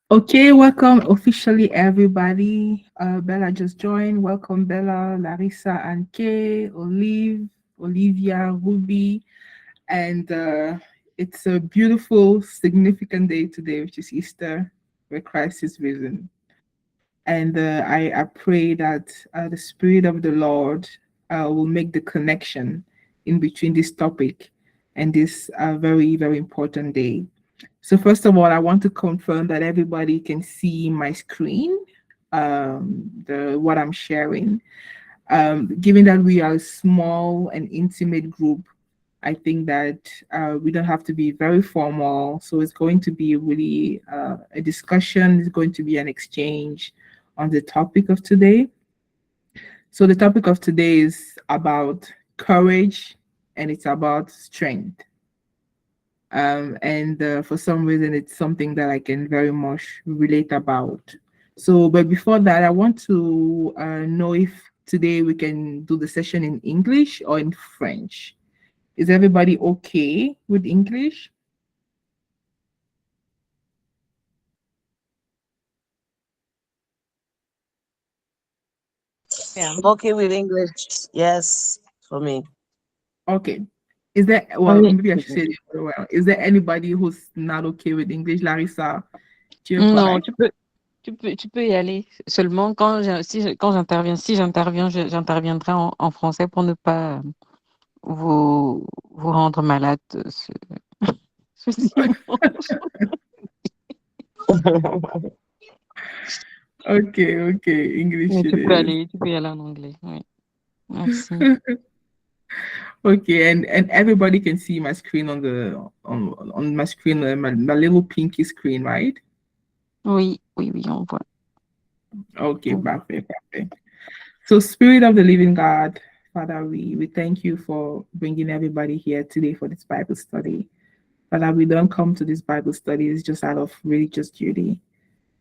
Okay, welcome officially, everybody. Bella just joined. Welcome, Bella, Larissa, and Kay, Olive, Olivia, Ruby, and it's a beautiful, significant day today, which is Easter, where Christ is risen. And I pray that the Spirit of the Lord will make the connection in between this topic and this very, very important day. So first of all, I want to confirm that everybody can see my screen, the what I'm sharing. Given that we are a small and intimate group, I think that we don't have to be very formal. So it's going to be really a discussion. It's going to be an exchange on the topic of today. So the topic of today is about courage and it's about strength. And for some reason it's something that I can very much relate about. So but before that, I want to know if today we can do the session in English or in French. Is everybody okay with English? Yeah, I'm okay with English. Yes, for me. Okay. Is there, well, Oui. maybe I should say it very well, is there anybody who's not okay with English? Larissa, tu es Non, correct? tu peux y aller. Seulement quand j'interviens, si j'interviens, j'interviendrai en français pour ne pas vous rendre malade ce dimanche. Okay, okay, English Mais it is. tu peux y aller en anglais. Oui, merci. Okay, and everybody can see my screen on the on my screen, my little pinky screen, right? Oui, oui, oui, on voit. Okay, On voit. perfect, perfect. So, Spirit of the Living God, Father, we thank you for bringing everybody here today for this Bible study. Father, we don't come to this Bible study it's just out of religious duty.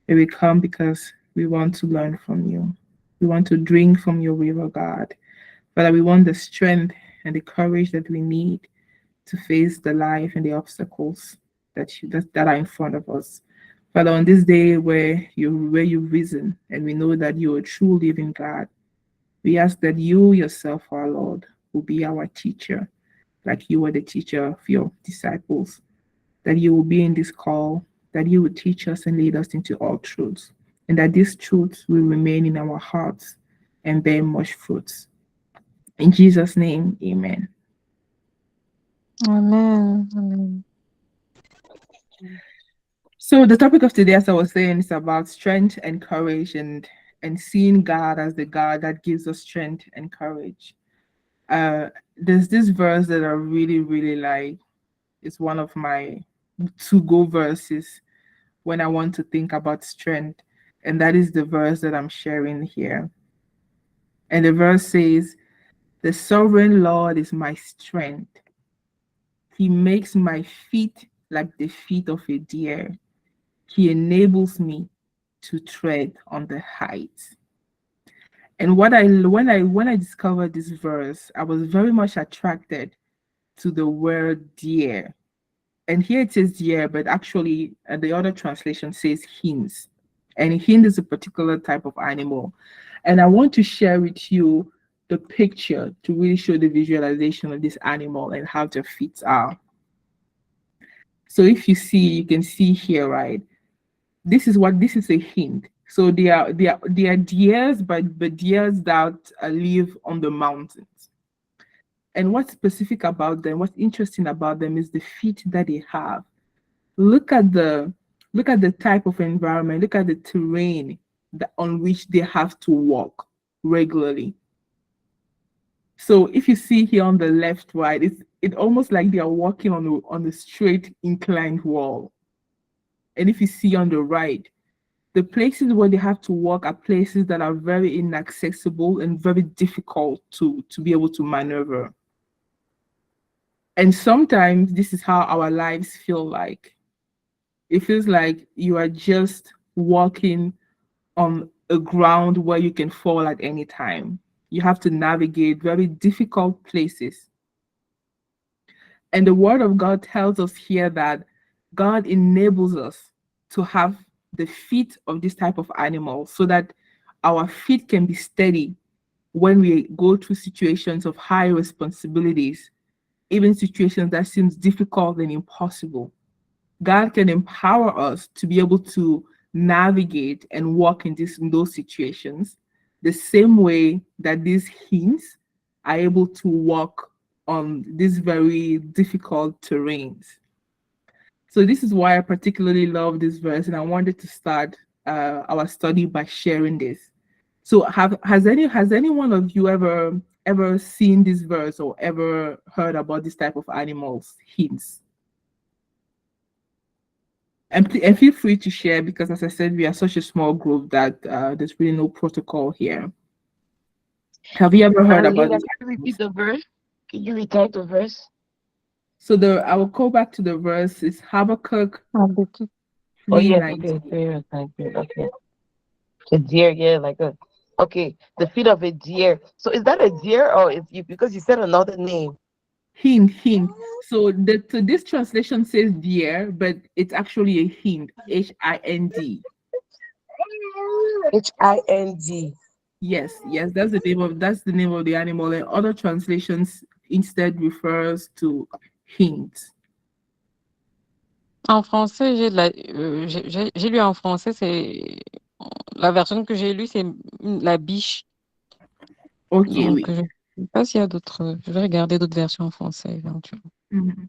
But we come because we want to learn from you. We want to drink from your river, God. Father, we want the strength and the courage that we need to face the life and the obstacles that are in front of us. Father, on this day where you've risen and we know that you're a true living God, we ask that you yourself, our Lord, will be our teacher, like you were the teacher of your disciples, that you will be in this call, that you will teach us and lead us into all truths, and that these truths will remain in our hearts and bear much fruits. In Jesus' name, amen. Amen. Amen. So the topic of today, as I was saying, is about strength and courage and seeing God as the God that gives us strength and courage. There's this verse that I really, really like. It's one of my to-go verses when I want to think about strength. And that is the verse that I'm sharing here. And the verse says, the sovereign Lord is my strength. He makes my feet like the feet of a deer. He enables me to tread on the heights. And when I discovered this verse, I was very much attracted to the word deer. And here it says deer, but actually the other translation says hens. And hen is a particular type of animal. And I want to share with you the picture to really show the visualization of this animal and how their feet are. So if you see, you can see here, right? This is a hint. So they are deers, but deers that live on the mountains. And what's specific about them, what's interesting about them is the feet that they have. Look at the look at the type of environment, look at the terrain on which they have to walk regularly. So if you see here on the left, right, it almost like they are walking on a straight inclined wall. And if you see on the right, the places where they have to walk are places that are very inaccessible and very difficult to be able to maneuver. And sometimes this is how our lives feel like. It feels like you are just walking on a ground where you can fall at any time. You have to navigate very difficult places. And the word of God tells us here that God enables us to have the feet of this type of animal so that our feet can be steady when we go through situations of high responsibilities, even situations that seems difficult and impossible. God can empower us to be able to navigate and walk in those situations the same way that these hints are able to walk on these very difficult terrains. So this is why I particularly love this verse, and I wanted to start our study by sharing this. So has any one of you ever seen this verse or ever heard about this type of animals hints? And feel free to share because, as I said, we are such a small group that there's really no protocol here. Have you ever heard about Linda, this? can you repeat the verse? Can you recite the verse? So I will go back to the verse. It's Habakkuk Habakkuk. Oh yes, 3:19. okay, fair, okay. A deer, yeah, like a okay, the feet of a deer. So is that a deer or is you because you said another name? Hind. So this translation says deer, but it's actually a hind. Hind. Hind. Yes, that's the name of the animal. And other translations instead refers to hind. En français, j'ai lu en français, c'est la version que j'ai lue, c'est la biche. Ok, Donc, oui. je ne sais pas s'il y a d'autres. Je vais regarder d'autres versions en français éventuellement. Mhm.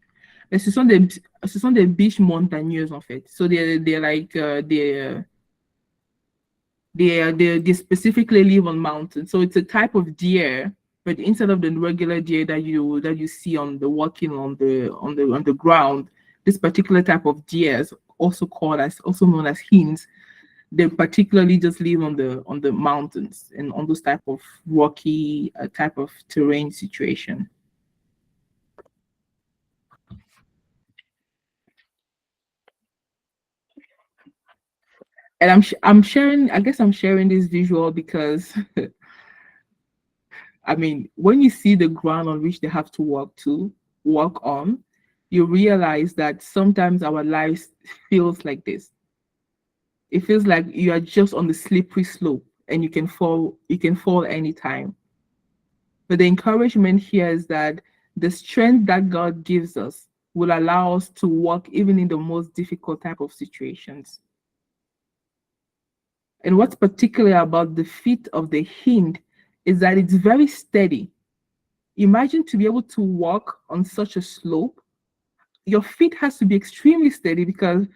Et ce sont des biches montagneuses en fait. So they're like they specifically live on mountains. So it's a type of deer, but instead of the regular deer that you see on the walking on the ground, this particular type of deer is also known as hinds. They particularly just live on the mountains and on those type of rocky type of terrain situation. And I'm sharing. I guess I'm sharing this visual because I mean, when you see the ground on which they have to walk on, you realize that sometimes our lives feels like this. It feels like you are just on the slippery slope and you can fall anytime. But the encouragement here is that the strength that God gives us will allow us to walk even in the most difficult type of situations. And what's particular about the feet of the hind is that it's very steady. Imagine to be able to walk on such a slope. Your feet has to be extremely steady because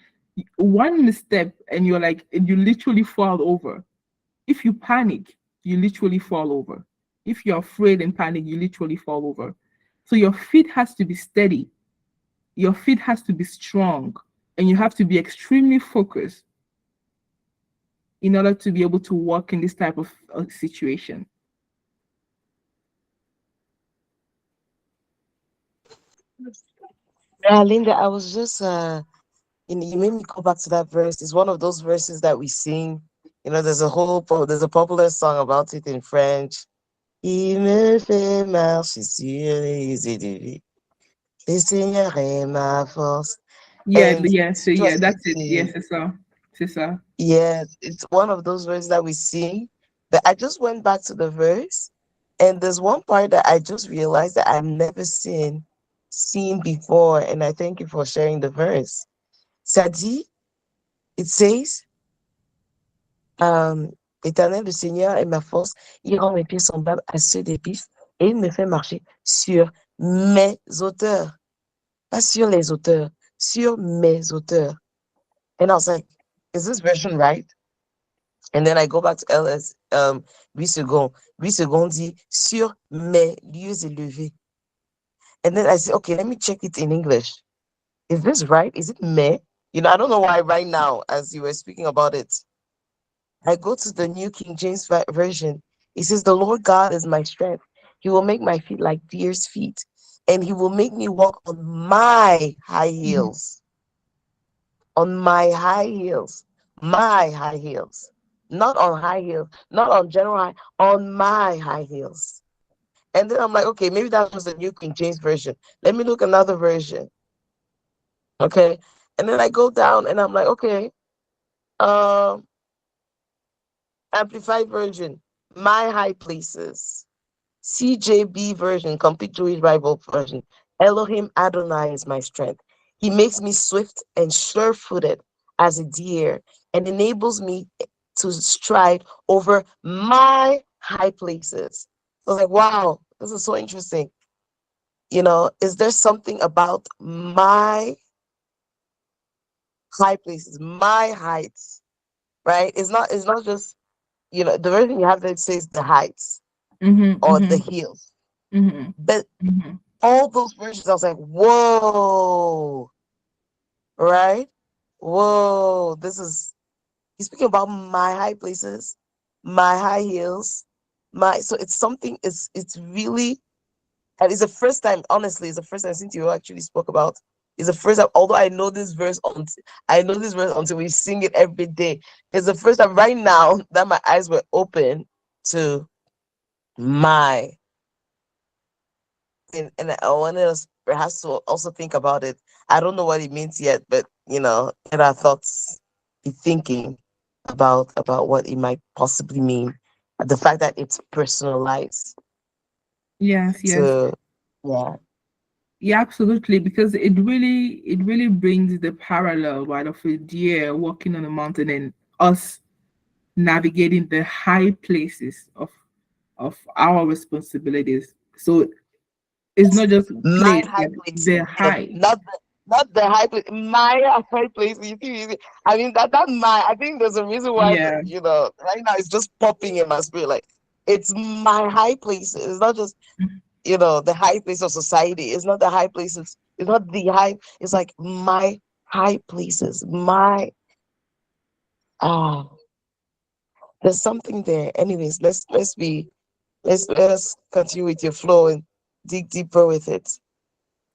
one misstep and you literally fall over. If you panic, you literally fall over. If you're afraid and panic, you literally fall over. So your feet has to be steady. Your feet has to be strong, and you have to be extremely focused in order to be able to walk in this type of situation. Yeah, Linda, I was just you made me go back to that verse. It's one of those verses that we sing. You know, there's a popular song about it in French. Il me fait marcher sur les eaux de vie. Le Seigneur est ma force. And That's it. Yes, it's a. yes, it's one of those verses that we sing. But I just went back to the verse, and there's one part that I just realized that I've never seen before. And I thank you for sharing the verse. Ça dit, it says, Éternel, le Seigneur est ma force, il rend mes pieds semblables à ceux des pistes et il me fait marcher sur mes hauteurs. Pas sur les hauteurs, sur mes hauteurs. And I was like, is this version right? And then I go back to LS, Louis Second. Louis Second dit sur mes lieux élevés. And then I said, okay, let me check it in English. Is this right? Is it me? You know, I don't know why right now, as you were speaking about it, I go to the New King James Version. It says, the Lord God is my strength. He will make my feet like deer's feet, and he will make me walk on my high heels. On my high heels. My high heels. Not on high heels, not on general high, on my high heels. And then I'm like, okay, maybe that was the New King James Version. Let me look another version. Okay. And then I go down and I'm like, okay, Amplified version, my high places. CJB version, complete Jewish Bible version. Elohim Adonai is my strength. He makes me swift and sure-footed as a deer and enables me to stride over my high places. I was like, wow, this is so interesting. You know, is there something about my high places, my heights, right? It's not just, you know, the version you have that says the heights or the hills. But all those versions, I was like, whoa, right? Whoa, he's speaking about my high places, my high hills, so it's something, it's really, and it's the first time, honestly, it's the first time since you actually spoke about, it's the first time, although I know this verse until we sing it every day. It's the first time right now that my eyes were open to my, and I wanted us perhaps to also think about it. I don't know what it means yet, but you know, get our thoughts, be thinking about what it might possibly mean. The fact that it's personalized Yes, yes. to, yeah. Yeah, absolutely, because it really brings the parallel, right, of a deer walking on a mountain and us navigating the high places of our responsibilities. So it's not just My place, high but places, the high. not the high place, my high place. I mean that my, I think there's a reason why Yeah. you know, right now it's just popping in my spirit. Like, it's my high places. It's not just, you know, the high place of society. It's not the high places. It's not the high. It's like my high places. My, ah, there's something there. Anyways, let's continue with your flow and dig deeper with it.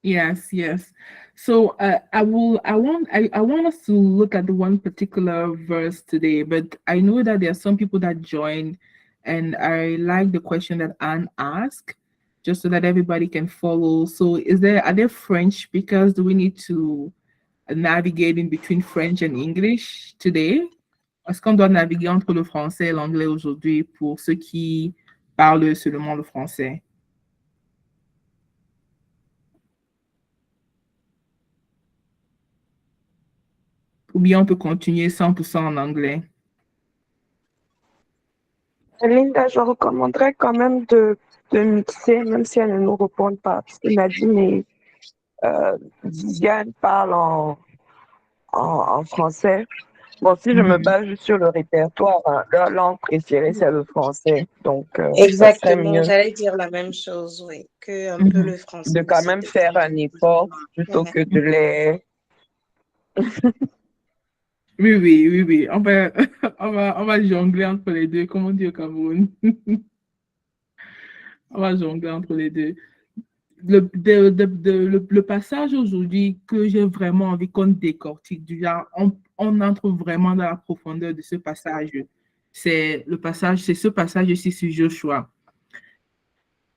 Yes, yes. So I want us to look at the one particular verse today, but I know that there are some people that joined, and I like the question that Anne asked, just so that everybody can follow. So are there French speakers? Do we need to navigate in between French and English today? Est-ce qu'on doit naviguer entre le français et l'anglais aujourd'hui pour ceux qui parlent seulement le français? Ou bien on peut continuer 100% en anglais? Linda, je recommanderais quand même de mixer, même si elle ne nous répond pas, parce que Nadine et Viviane parlent en français. Bon, si je me base juste sur le répertoire, hein, leur langue préférée, c'est le français. Donc, ça serait Exactement, mieux j'allais dire la même chose, oui, que un peu le français de quand aussi, même peut-être. faire un effort plutôt que de les... Oui, oui, oui, oui. On va jongler entre les deux, comme on dit au Cameroun. On va jongler entre les deux. Le passage aujourd'hui que j'ai vraiment envie qu'on décortique, du genre, on entre vraiment dans la profondeur de ce passage. C'est ce passage ici sur Joshua.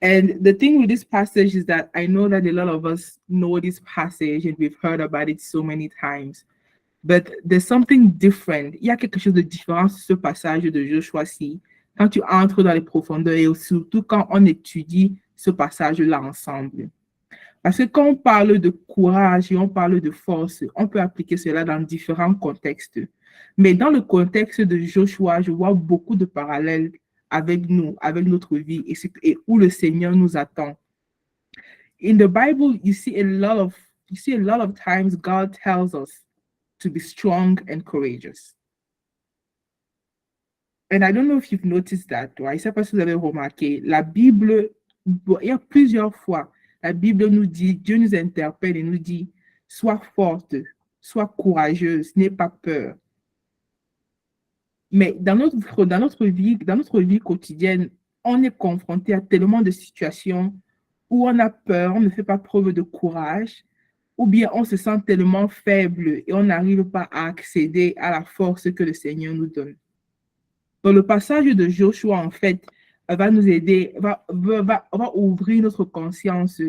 And the thing with this passage is that I know that a lot of us know this passage and we've heard about it so many times. But there's something different. Il y a quelque chose de différent sur ce passage de Joshua-ci, quand tu entres dans les profondeurs et surtout quand on étudie ce passage-là ensemble. Parce que quand on parle de courage et on parle de force, on peut appliquer cela dans différents contextes. Mais dans le contexte de Joshua, je vois beaucoup de parallèles avec nous, avec notre vie et où le Seigneur nous attend. In the Bible, you see a lot of times God tells us to be strong and courageous. And I don't know if you've noticed that, right? Je ne sais pas si vous avez remarqué, la Bible, il y a plusieurs fois, la Bible nous dit, Dieu nous interpelle et nous dit, sois forte, sois courageuse, n'aie pas peur. Mais dans notre vie quotidienne, on est confronté à tellement de situations où on a peur, on ne fait pas preuve de courage, ou bien on se sent tellement faible et on n'arrive pas à accéder à la force que le Seigneur nous donne. Donc, le passage de Joshua, en fait, va nous aider, va ouvrir notre conscience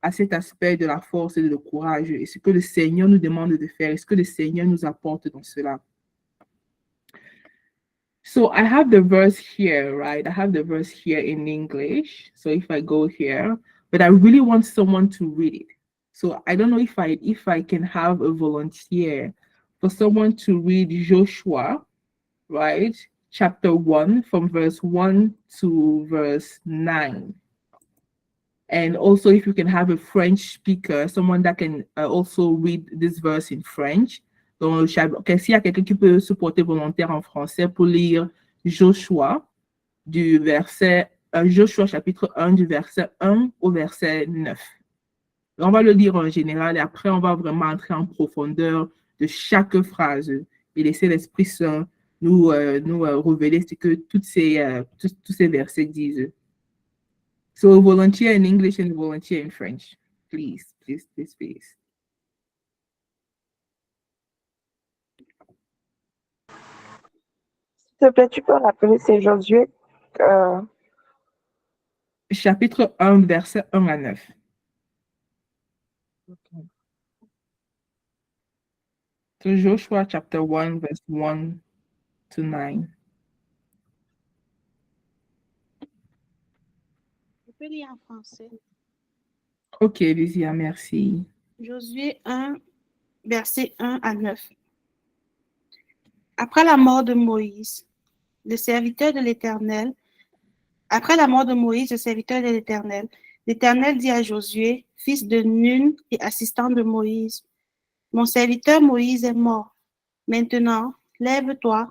à cet aspect de la force et du courage et ce que le Seigneur nous demande de faire et ce que le Seigneur nous apporte dans cela. So I have the verse here, right? I have the verse here in English. So if I go here, but I really want someone to read it. So I don't know if I can have a volunteer for someone to read Joshua, right? Chapter 1 from verse 1 to verse 9. And also if you can have a French speaker, someone that can also read this verse in French. Donc, s'il y a quelqu'un qui peut se porter volontaire en français pour lire Joshua, Joshua chapitre 1 du verset 1 au verset 9. On va le lire en général et après on va vraiment entrer en profondeur de chaque phrase et laisser l'Esprit Saint nous révéler ce que tous ces versets disent. So volunteer in English and volunteer in French. Please. S'il te plaît, tu peux rappeler, c'est Josué. Chapitre 1, verset 1 à 9. Okay. So Joshua chapter 1, verse 1 to 9. Je peux lire en français. Ok, Lysia, merci. Josué 1, verset 1 à 9. Après la mort de Moïse, le serviteur de l'Éternel, l'Éternel dit à Josué, fils de Nun et assistant de Moïse, mon serviteur Moïse est mort. Maintenant, lève-toi,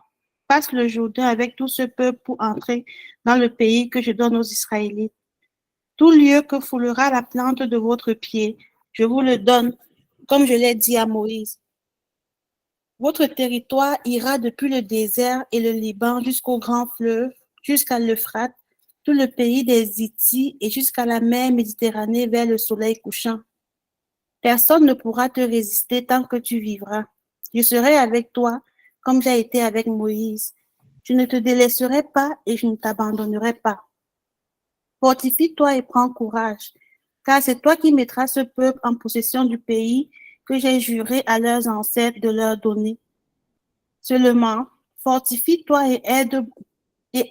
passe le Jourdain avec tout ce peuple pour entrer dans le pays que je donne aux Israélites. Tout lieu que foulera la plante de votre pied, je vous le donne, comme je l'ai dit à Moïse. Votre territoire ira depuis le désert et le Liban jusqu'au grand fleuve, jusqu'à l'Euphrate, tout le pays des Hittites et jusqu'à la mer Méditerranée vers le soleil couchant. Personne ne pourra te résister tant que tu vivras. Je serai avec toi comme j'ai été avec Moïse. Je ne te délaisserai pas et je ne t'abandonnerai pas. Fortifie-toi et prends courage, car c'est toi qui mettras ce peuple en possession du pays que j'ai juré à leurs ancêtres de leur donner. Seulement, fortifie-toi et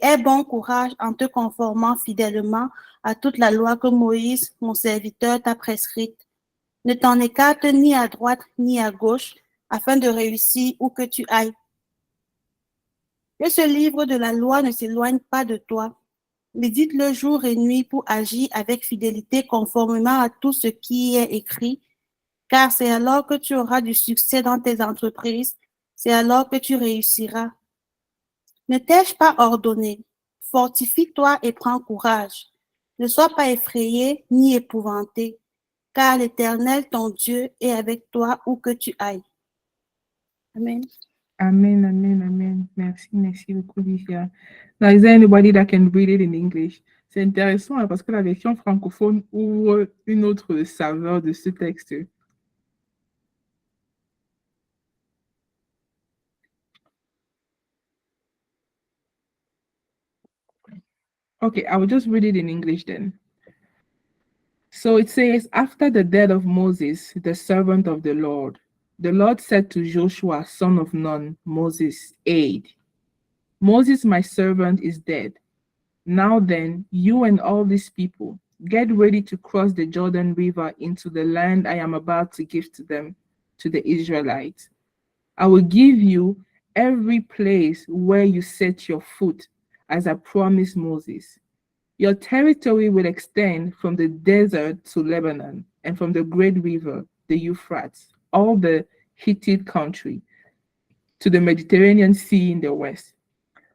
aie bon courage en te conformant fidèlement à toute la loi que Moïse, mon serviteur, t'a prescrite. Ne t'en écarte ni à droite ni à gauche, afin de réussir où que tu ailles. Que ce livre de la loi ne s'éloigne pas de toi. Médite-le jour et nuit pour agir avec fidélité conformément à tout ce qui est écrit, car c'est alors que tu auras du succès dans tes entreprises, c'est alors que tu réussiras. Ne t'ai-je pas ordonné? Fortifie-toi et prends courage. Ne sois pas effrayé ni épouvanté, car l'Éternel, ton Dieu, est avec toi où que tu ailles. Amen. Amen. Merci beaucoup, Lysia. Now, is there anybody that can read it in English? C'est intéressant hein, parce que la version francophone ouvre une autre saveur de ce texte. Okay, I will just read it in English then. So it says, after the death of Moses, the servant of the Lord said to Joshua, son of Nun, Moses' aide, Moses, my servant, is dead. Now then, you and all these people, get ready to cross the Jordan River into the land I am about to give to them, to the Israelites. I will give you every place where you set your foot, as I promised Moses. Your territory will extend from the desert to Lebanon and from the great river, the Euphrates, all the Hittite country, to the Mediterranean Sea in the west.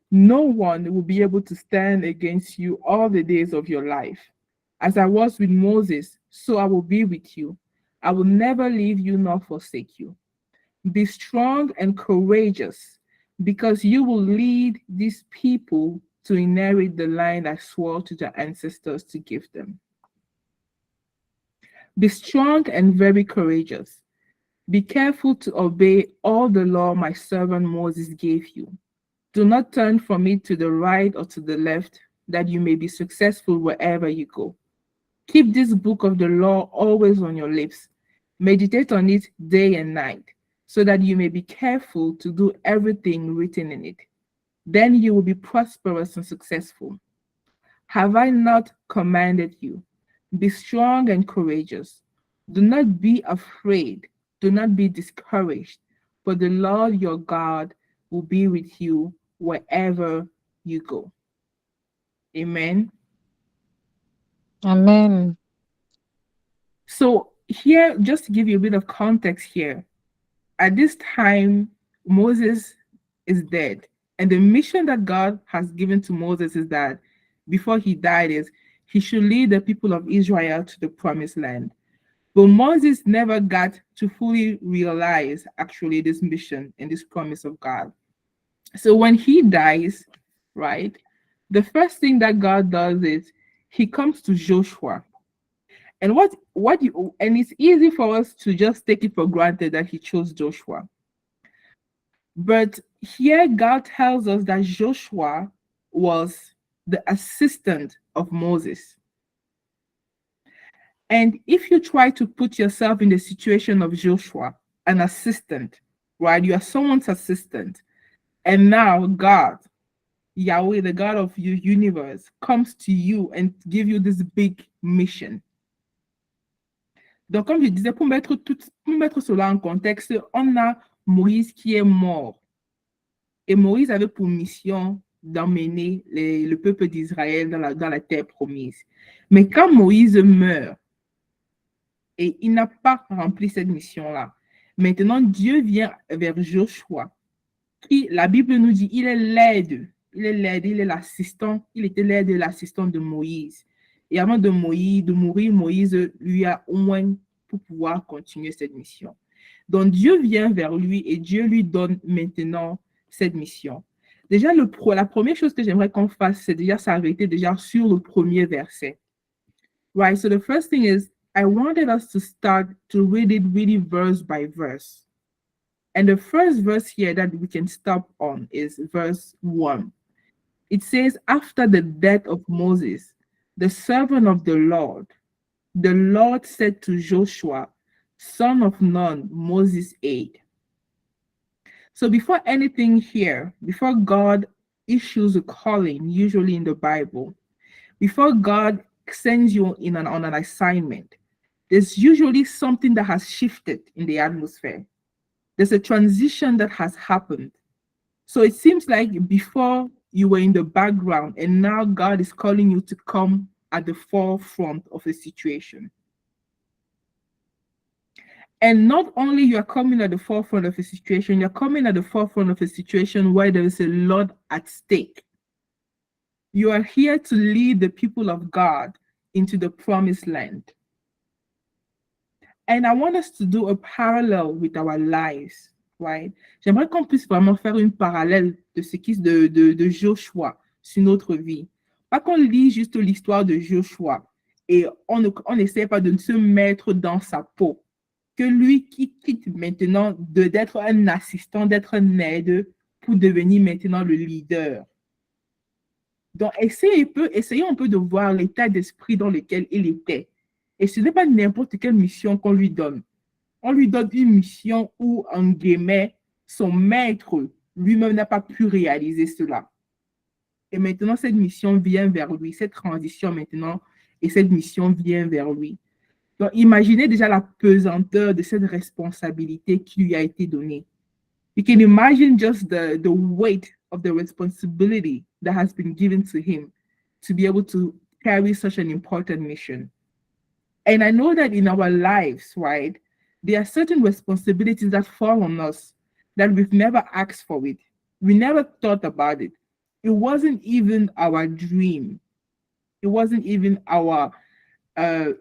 No one will be able to stand against you all the days of your life. As I was with Moses, so I will be with you. I will never leave you nor forsake you. Be strong and courageous, because you will lead these people to inherit the land I swore to their ancestors to give them. Be strong and very courageous. Be careful to obey all the law my servant Moses gave you. Do not turn from it to the right or to the left, that you may be successful wherever you go. Keep this book of the law always on your lips. Meditate on it day and night, so that you may be careful to do everything written in it. then you will be prosperous and successful. Have I not commanded you? Be strong and courageous. Do not be afraid. Do not be discouraged, for the Lord your God will be with you wherever you go. Amen. Amen. So here, just to give you a bit of context here, at this time, Moses is dead. And the mission that God has given to Moses is that before he died is he should lead the people of Israel to the promised land. But Moses never got to fully realize actually this mission and this promise of God. So when he dies, right, the first thing that God does is he comes to Joshua. And and it's easy for us to just take it for granted that he chose Joshua. But here God tells us that Joshua was the assistant of Moses. And if you try to put yourself in the situation of Joshua, an assistant, right? You are someone's assistant. And now God, Yahweh, the God of your universe, comes to you and give you this big mission. Donc, comme je disais, pour mettre cela en contexte, on a Moïse qui est mort. Et Moïse avait pour mission d'emmener le peuple d'Israël dans la terre promise. Mais quand Moïse meurt, et il n'a pas rempli cette mission-là, maintenant Dieu vient vers Joshua, qui, la Bible nous dit, il est l'aide, il est l'assistant, il était l'aide et l'assistant de Moïse. Et avant de mourir, Moïse lui a au moins pour pouvoir continuer cette mission. Donc Dieu vient vers lui et Dieu lui donne maintenant cette mission. Déjà, la première chose que j'aimerais qu'on fasse, c'est déjà s'arrêter déjà sur le premier verset. Right, so the first thing is, I wanted us to start to read it really verse by verse. And the first verse here that we can stop on is verse 1. It says, after the death of Moses, the servant of the Lord said to Joshua, son of Nun, Moses' aide. So before anything here, before God issues a calling, usually in the Bible, before God sends you on an assignment, there's usually something that has shifted in the atmosphere. There's a transition that has happened. So it seems like before you were in the background and now God is calling you to come at the forefront of a situation. And not only you are coming at the forefront of a situation, you're coming at the forefront of a situation where there is a lot at stake. You are here to lead the people of God into the promised land. And I want us to do a parallel with our lives, right? J'aimerais qu'on puisse vraiment faire une parallèle de ce qui de Joshua sur notre vie. Pas qu'on lit juste l'histoire de Joshua et on n'essaie pas de se mettre dans sa peau. Que lui qui quitte maintenant d'être un assistant, d'être un aide pour devenir maintenant le leader. Donc, essayons un peu de voir l'état d'esprit dans lequel il était. Et ce n'est pas n'importe quelle mission qu'on lui donne. On lui donne une mission où, en guillemets, son maître lui-même n'a pas pu réaliser cela. Et maintenant, cette mission vient vers lui, cette transition maintenant, et cette mission vient vers lui. Donc, imaginez déjà la pesanteur de cette responsabilité qui lui a été donnée. You can imagine just the weight of the responsibility that has been given to him to be able to carry such an important mission. And I know that in our lives, right, there are certain responsibilities that fall on us that we've never asked for it. We never thought about it. It wasn't even our dream. It wasn't even our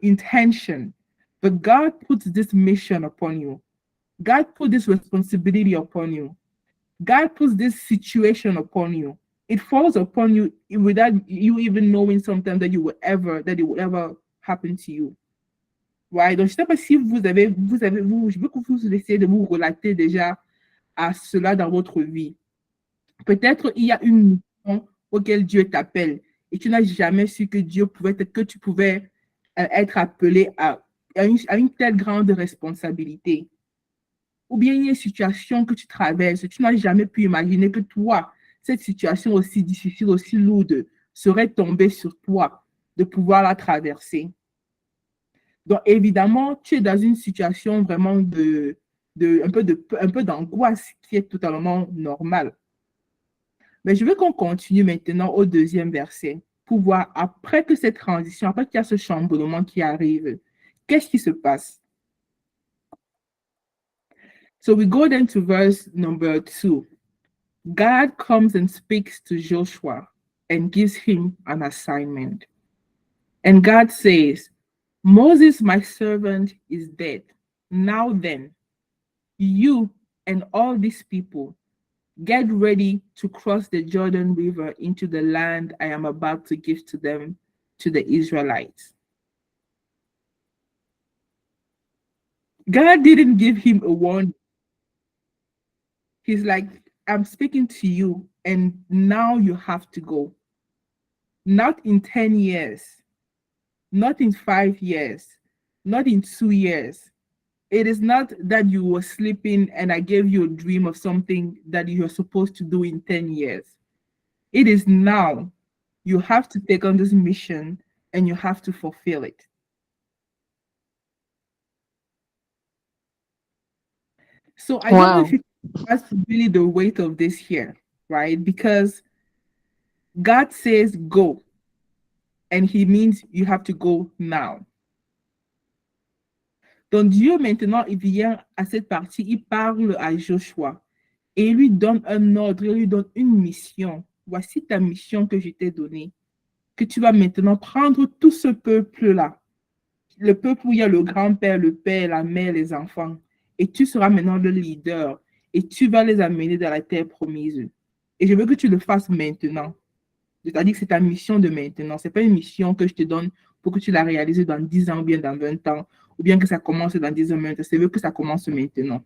intention. But God puts this mission upon you. God put this responsibility upon you. God puts this situation upon you. It falls upon you without you even knowing sometimes that it will ever happen to you. Right? Donc, je ne sais pas si je veux que vous essayez de vous relater déjà à cela dans votre vie. Peut-être il y a une mission auquel Dieu t'appelle et tu n'as jamais su que tu pouvais être appelé à une telle grande responsabilité. Ou bien il y a une situation que tu traverses, tu n'as jamais pu imaginer que toi, cette situation aussi difficile, aussi lourde, serait tombée sur toi, de pouvoir la traverser. Donc, évidemment, tu es dans une situation vraiment un peu d'angoisse qui est totalement normale. Mais je veux qu'on continue maintenant au deuxième verset pour voir après que cette transition, après qu'il y a ce chamboulement qui arrive, qu'est-ce qui se passe? So we go then to verse number 2. God comes and speaks to Joshua and gives him an assignment. And God says, Moses, my servant, is dead. Now then, you and all these people, get ready to cross the Jordan River into the land I am about to give to them, to the Israelites. God didn't give him a warning. He's like, I'm speaking to you, and now you have to go. Not in 10 years, not in 5 years, not in 2 years. It is not that you were sleeping and I gave you a dream of something that you're supposed to do in 10 years. It is now. You have to take on this mission and you have to fulfill it. So I don't know if that's really the weight of this here, right? Because God says go, and he means you have to go now. Donc Dieu maintenant, il vient à cette partie, il parle à Joshua et il lui donne un ordre, il lui donne une mission. Voici ta mission que je t'ai donnée, que tu vas maintenant prendre tout ce peuple-là, le peuple où il y a le grand-père, le père, la mère, les enfants, et tu seras maintenant le leader et tu vas les amener dans la terre promise. Et je veux que tu le fasses maintenant. C'est-à-dire que c'est ta mission de maintenant. Ce n'est pas une mission que je te donne pour que tu la réalises dans 10 ans ou bien dans 20 ans, ou bien que ça commence dans 10 ans, mais je veux que ça commence maintenant.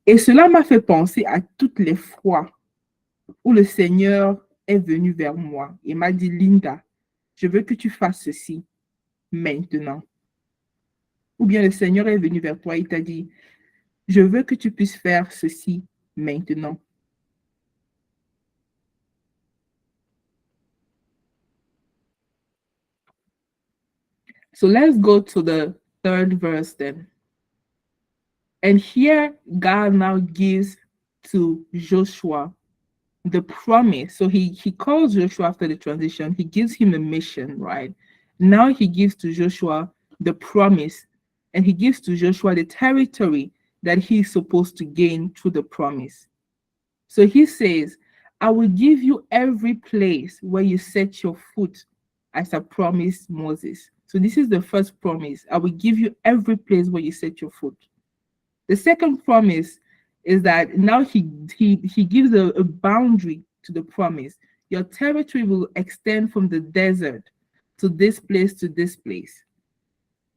Et cela m'a fait penser à toutes les fois où le Seigneur est venu vers moi et m'a dit, Linda, je veux que tu fasses ceci maintenant. Ou bien le Seigneur est venu vers toi et t'a dit, je veux que tu puisses faire ceci maintenant. So let's go to the third verse then. And here God now gives to Joshua the promise. So he calls Joshua after the transition. He gives him a mission, right? Now he gives to Joshua the promise, and he gives to Joshua the territory that he's supposed to gain through the promise. So he says, I will give you every place where you set your foot, as I promised Moses. So this is the first promise. I will give you every place where you set your foot. The second promise is that now he gives a boundary to the promise. Your territory will extend from the desert to this place to this place.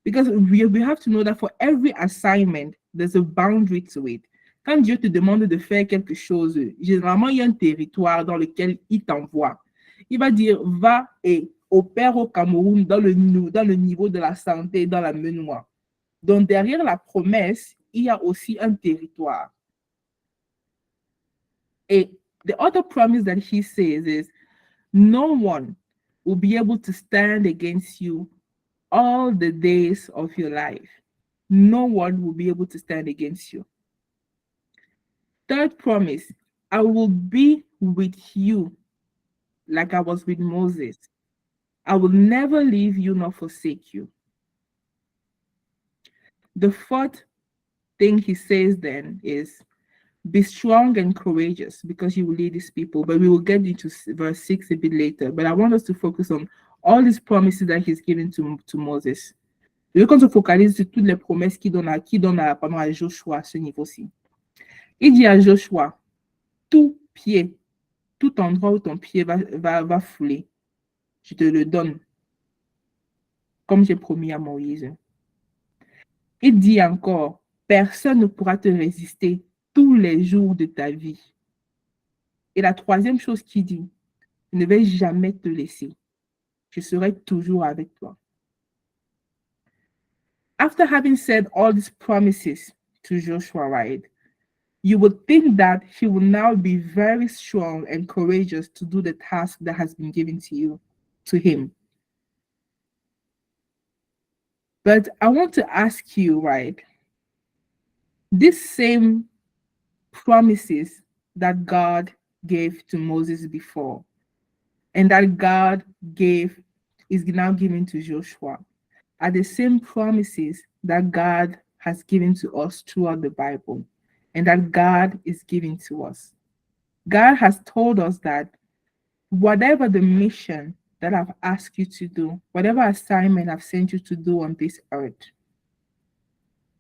Because we have to know that for every assignment, there's a boundary to it. Quand Dieu te demande de faire quelque chose, généralement, il y a un territoire dans lequel il t'envoie. Il va dire, va et opère au Cameroun dans le niveau de la santé, dans la Menoua. Donc, derrière la promesse, il y a aussi un territoire. Et the other promise that he says is, no one will be able to stand against you all the days of your life. No one will be able to stand against you. Third promise, I will be with you like I was with Moses. I will never leave you nor forsake you. The fourth thing he says then is, be strong and courageous because you will lead these people. But we will get into verse 6 a bit later. But I want us to focus on all these promises that he's given to Moses. Je veux qu'on se focalise sur toutes les promesses qu'il donne pendant à Joshua à ce niveau-ci. Il dit à Joshua, tout pied, tout endroit où ton pied va fouler, je te le donne, comme j'ai promis à Moïse. Il dit encore, personne ne pourra te résister tous les jours de ta vie. Et la troisième chose qu'il dit, je ne vais jamais te laisser. Je serai toujours avec toi. After having said all these promises to Joshua, right, you would think that he will now be very strong and courageous to do the task that has been given to him. But I want to ask you, right, this same promises that God gave to Moses before, and that God is now giving to Joshua, are the same promises that God has given to us throughout the Bible, and that God is giving to us. God has told us that whatever the mission that I've asked you to do, whatever assignment I've sent you to do on this earth,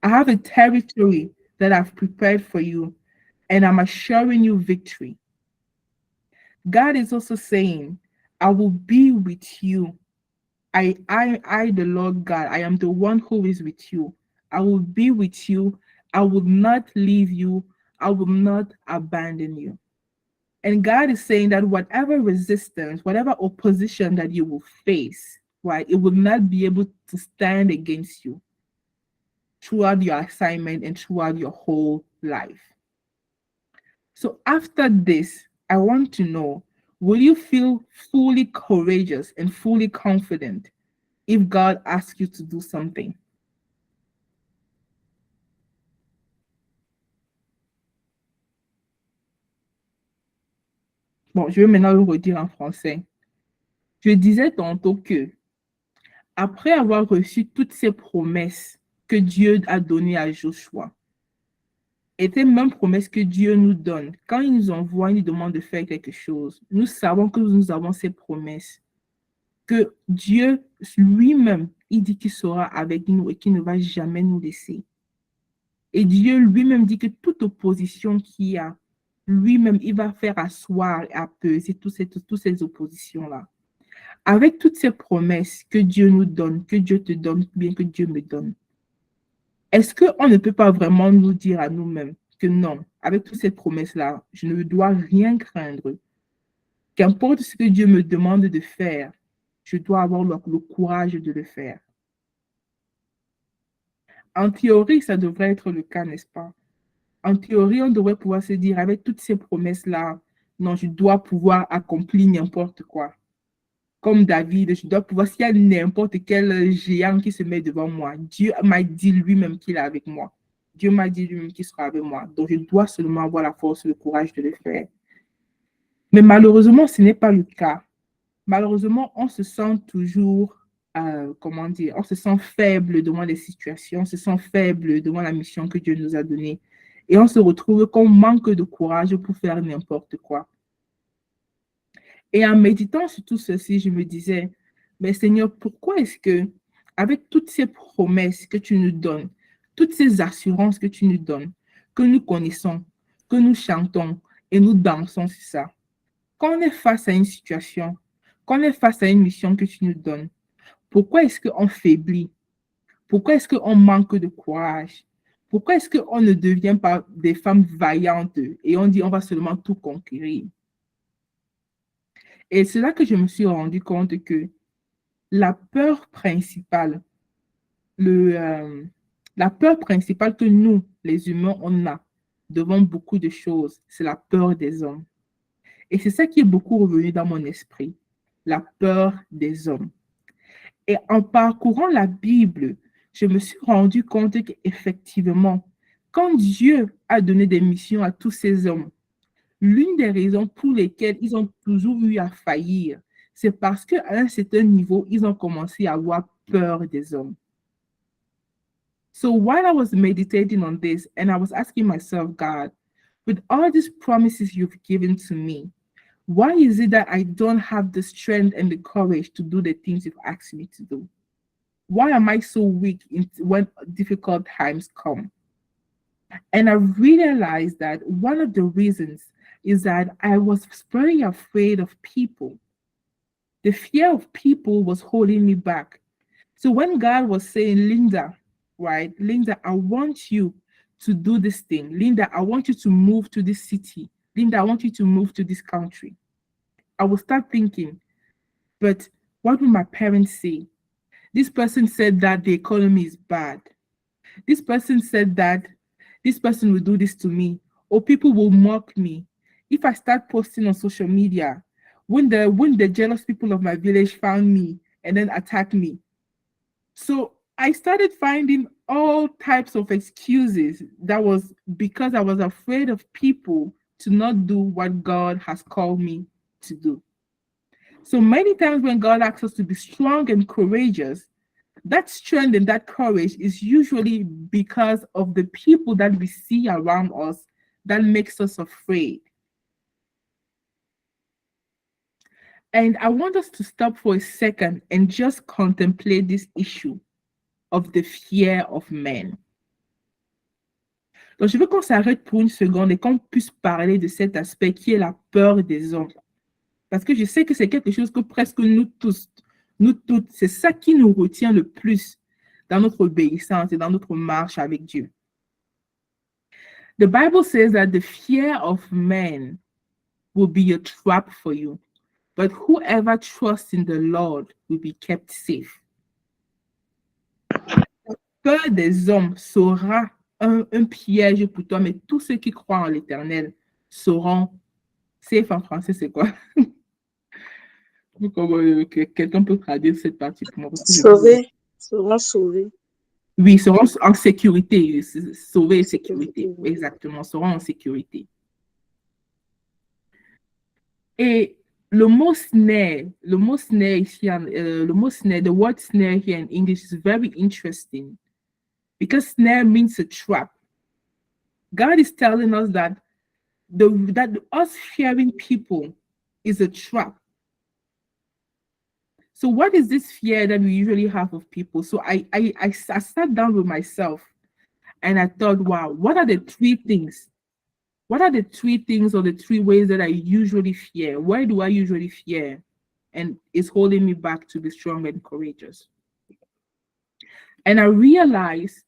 I have a territory that I've prepared for you, and I'm assuring you victory. God is also saying, I will be with you. I, the Lord God, I am the one who is with you. I will be with you. I will not leave you. I will not abandon you. And God is saying that whatever resistance, whatever opposition that you will face, right, it will not be able to stand against you throughout your assignment and throughout your whole life. So after this, I want to know, will you feel fully courageous and fully confident if God asks you to do something? Bon, je vais maintenant le redire en français. Je disais tantôt que, après avoir reçu toutes ces promesses que Dieu a données à Joshua, et ces mêmes promesses que Dieu nous donne, quand il nous envoie, il nous demande de faire quelque chose, nous savons que nous avons ces promesses, que Dieu lui-même, il dit qu'il sera avec nous et qu'il ne va jamais nous laisser. Et Dieu lui-même dit que toute opposition qu'il y a, lui-même, il va faire asseoir et apaiser toutes ces oppositions-là. Avec toutes ces promesses que Dieu nous donne, que Dieu te donne, bien que Dieu me donne, est-ce qu'on ne peut pas vraiment nous dire à nous-mêmes que non, avec toutes ces promesses-là, je ne dois rien craindre. Qu'importe ce que Dieu me demande de faire, je dois avoir le courage de le faire. En théorie, ça devrait être le cas, n'est-ce pas? En théorie, on devrait pouvoir se dire, avec toutes ces promesses-là, non, je dois pouvoir accomplir n'importe quoi. Comme David, je dois pouvoir, s'il y a n'importe quel géant qui se met devant moi, Dieu m'a dit lui-même qu'il est avec moi. Dieu m'a dit lui-même qu'il sera avec moi. Donc, je dois seulement avoir la force et le courage de le faire. Mais malheureusement, ce n'est pas le cas. Malheureusement, on se sent toujours, on se sent faible devant les situations, on se sent faible devant la mission que Dieu nous a donnée. Et on se retrouve qu'on manque de courage pour faire n'importe quoi. Et en méditant sur tout ceci, je me disais, mais Seigneur, pourquoi est-ce que, avec toutes ces promesses que tu nous donnes, toutes ces assurances que tu nous donnes, que nous connaissons, que nous chantons et nous dansons sur ça, quand on est face à une situation, quand on est face à une mission que tu nous donnes, pourquoi est-ce qu'on faiblit? Pourquoi est-ce qu'on manque de courage? Pourquoi est-ce qu'on ne devient pas des femmes vaillantes et on dit on va seulement tout conquérir? Et c'est là que je me suis rendu compte que la peur principale, la peur principale que nous, les humains, on a devant beaucoup de choses, c'est la peur des hommes. Et c'est ça qui est beaucoup revenu dans mon esprit, la peur des hommes. Et en parcourant la Bible, je me suis rendu compte qu'effectivement, quand Dieu a donné des missions à tous ces hommes, l'une des raisons pour lesquelles ils ont toujours eu à faillir, c'est parce qu'à un certain niveau, ils ont commencé à avoir peur des hommes. So while I was meditating on this and I was asking myself, God, with all these promises you've given to me, why is it that I don't have the strength and the courage to do the things you've asked me to do? Why am I so weak when difficult times come? And I realized that one of the reasons is that I was very afraid of people. The fear of people was holding me back. So when God was saying, Linda, right, Linda, I want you to do this thing. Linda, I want you to move to this city. Linda, I want you to move to this country. I will start thinking, but what will my parents say? This person said that the economy is bad. This person said that this person will do this to me. or people will mock me. If I start posting on social media, when the jealous people of my village found me and then attack me. So I started finding all types of excuses. That was because I was afraid of people to not do what God has called me to do. So many times when God asks us to be strong and courageous, that strength and that courage is usually because of the people that we see around us that makes us afraid. And I want us to stop for a second and just contemplate this issue of the fear of men. Donc, je veux qu'on s'arrête pour une seconde et qu'on puisse parler de cet aspect qui est la peur des hommes. Parce que je sais que c'est quelque chose que presque nous tous, nous toutes, c'est ça qui nous retient le plus dans notre obéissance et dans notre marche avec Dieu. The Bible says that the fear of men will be a trap for you, but whoever trusts in the Lord will be kept safe. La peur des hommes sera un piège pour toi, mais tous ceux qui croient en l'Éternel seront safe. En français, c'est quoi? Quelqu'un peut traduire cette partie pour moi? Sauvés, seront sauvés. Oui, seront en sécurité, sauvés et sécurité, exactement, seront en sécurité. Et le mot snare ici, le mot snare, the word snare here in English is very interesting because snare means a trap. God is telling us that us fearing people is a trap. So what is this fear that we usually have of people? So I sat down with myself and I thought, wow, what are the three things? What are the three things or the three ways that I usually fear? Why do I usually fear? And it's holding me back to be strong and courageous. And I realized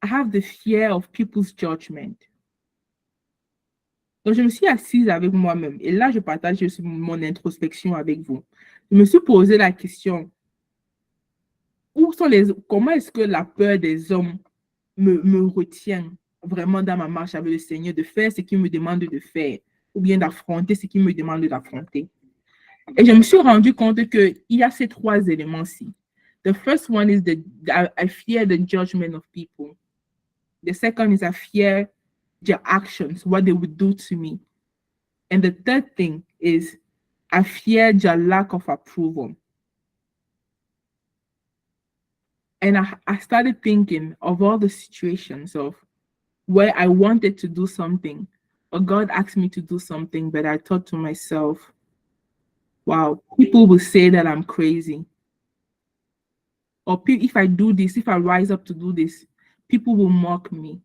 I have the fear of people's judgment. Donc, je me suis assise avec moi-même. Et là, je partage aussi mon introspection avec vous. Je me suis posé la question, comment est-ce que la peur des hommes me retient vraiment dans ma marche avec le Seigneur, de faire ce qu'il me demande de faire, ou bien d'affronter ce qu'il me demande d'affronter. Et je me suis rendu compte qu'il y a ces trois éléments-ci. The first one is I fear the judgment of people. The second is I fear their actions, what they would do to me. And the third thing is I fear their lack of approval. And I started thinking of all the situations of where I wanted to do something, or God asked me to do something, but I thought to myself, wow, people will say that I'm crazy. Or if I do this, if I rise up to do this, people will mock me.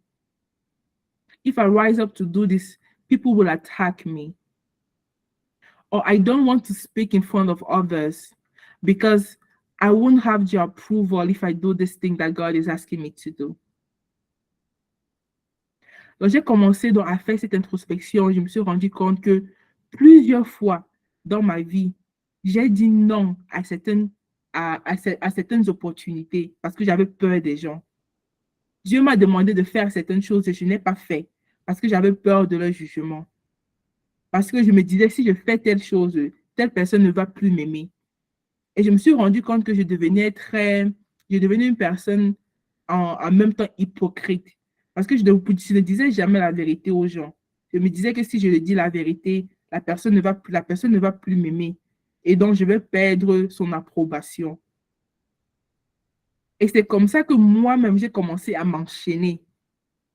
If I rise up to do this, people will attack me. Or I don't want to speak in front of others because I won't have your approval if I do this thing that God is asking me to do. Donc, j'ai commencé donc à faire cette introspection. Je me suis rendu compte que plusieurs fois dans ma vie, j'ai dit non à certaines opportunités parce que j'avais peur des gens. Dieu m'a demandé de faire certaines choses et je n'ai pas fait parce que j'avais peur de leur jugement. Parce que je me disais, si je fais telle chose, telle personne ne va plus m'aimer. Et je me suis rendu compte que je devenais une personne en même temps hypocrite. Parce que je ne disais jamais la vérité aux gens. Je me disais que si je le dis la vérité, la personne ne va plus m'aimer. Et donc, je vais perdre son approbation. Et c'est comme ça que moi-même, j'ai commencé à m'enchaîner.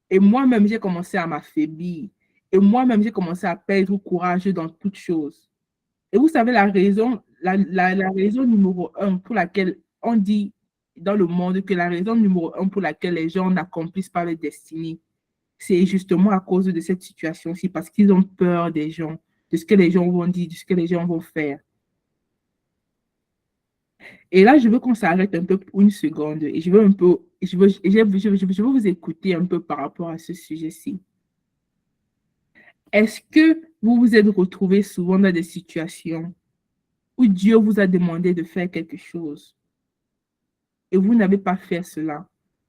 Et moi-même, j'ai commencé à m'affaiblir. Et moi-même, j'ai commencé à perdre courage dans toutes choses. Et vous savez, la raison numéro 1 pour laquelle on dit dans le monde que la raison numéro 1 pour laquelle les gens n'accomplissent pas leur destinée, c'est justement à cause de cette situation-ci, parce qu'ils ont peur des gens, de ce que les gens vont dire, de ce que les gens vont faire. Et là, je veux qu'on s'arrête un peu pour une seconde et je veux vous écouter un peu par rapport à ce sujet-ci. Est-ce que vous vous êtes retrouvés souvent dans des situations où Dieu vous a demandé de faire quelque chose et vous n'avez pas fait cela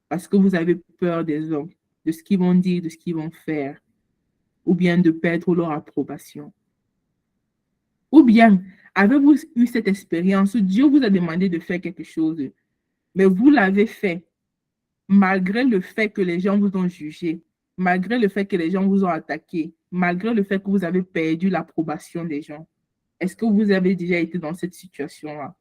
parce que vous avez peur des hommes, de ce qu'ils vont dire, de ce qu'ils vont faire? ou bien de perdre leur approbation? Ou bien, avez-vous eu cette expérience où Dieu vous a demandé de faire quelque chose, mais vous l'avez fait malgré le fait que les gens vous ont jugé, malgré le fait que les gens vous ont attaqué, malgré le fait que vous avez perdu l'approbation des gens? Est-ce que vous avez déjà été dans cette situation-là?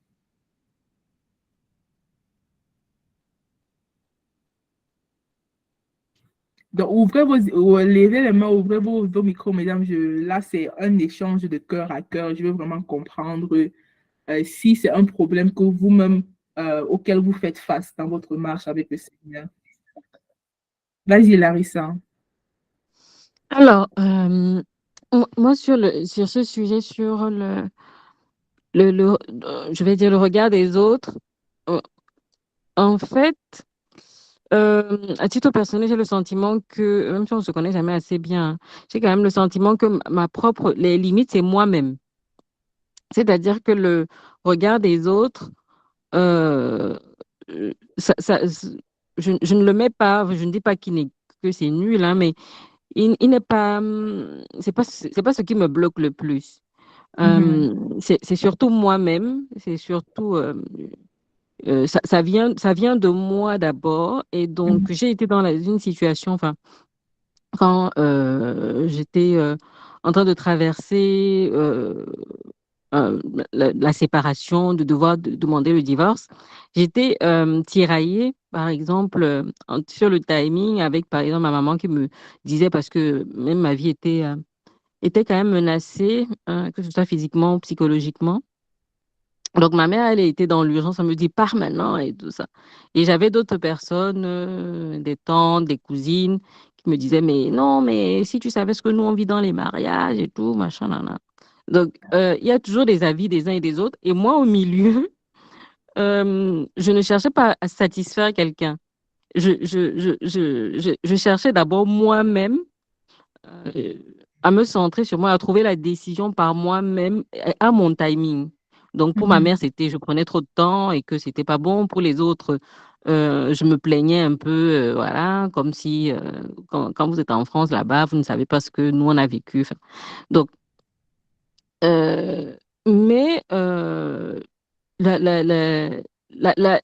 Donc, levez les mains, ouvrez vos micros, mesdames. Là, c'est un échange de cœur à cœur. Je veux vraiment comprendre si c'est un problème que vous-même, auquel vous faites face dans votre marche avec le Seigneur. Vas-y, Larissa. Alors, moi, sur ce sujet, sur je vais dire le regard des autres, euh, en fait, à titre personnel, j'ai le sentiment que, même si on ne se connaît jamais assez bien, j'ai quand même le sentiment que les limites, c'est moi-même. C'est-à-dire que le regard des autres, euh, ça, ça- je ne le mets pas, je ne dis pas que c'est nul, hein, mais il n'est pas, c'est pas ce qui me bloque le plus. C'est surtout moi-même, c'est surtout, ça vient de moi d'abord. Et donc, j'ai été dans une situation, enfin, quand j'étais en train de traverser euh, la séparation, de devoir demander le divorce, j'étais tiraillée, par exemple, sur le timing avec, par exemple, ma maman qui me disait, parce que même ma vie était quand même menacée, hein, que ce soit physiquement ou psychologiquement. Donc, ma mère, elle était dans l'urgence, elle me dit, pars maintenant et tout ça. Et j'avais d'autres personnes, des tantes, des cousines, qui me disaient, mais non, mais si tu savais ce que nous, on vit dans les mariages et tout, machin, nan. Donc, il y a toujours des avis des uns et des autres. Et moi, au milieu, je ne cherchais pas à satisfaire quelqu'un. Je cherchais d'abord moi-même euh, à me centrer sur moi, à trouver la décision par moi-même à mon timing. Donc, pour ma mère, c'était je prenais trop de temps et que c'était pas bon. Pour les autres, je me plaignais un peu, voilà, comme si quand vous êtes en France, là-bas, vous ne savez pas ce que nous, on a vécu. Enfin, donc, euh, mais la, la, la, la, la-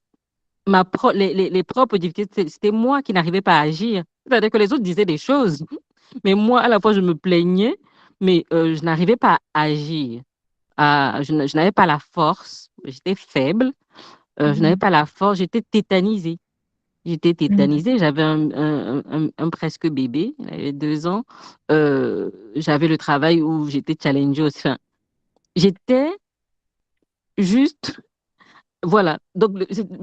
les propres difficultés, c'était moi qui n'arrivais pas à agir. C'est-à-dire que les autres disaient des choses, mais moi, à la fois, je me plaignais, mais je n'arrivais pas à agir. Je n'avais pas la force, j'étais faible, je n'avais pas la force, j'étais tétanisée. J'étais tétanisée, j'avais un presque bébé, il avait 2 ans. J'avais le travail où j'étais challengée aussi. Enfin, j'étais juste, voilà. Donc,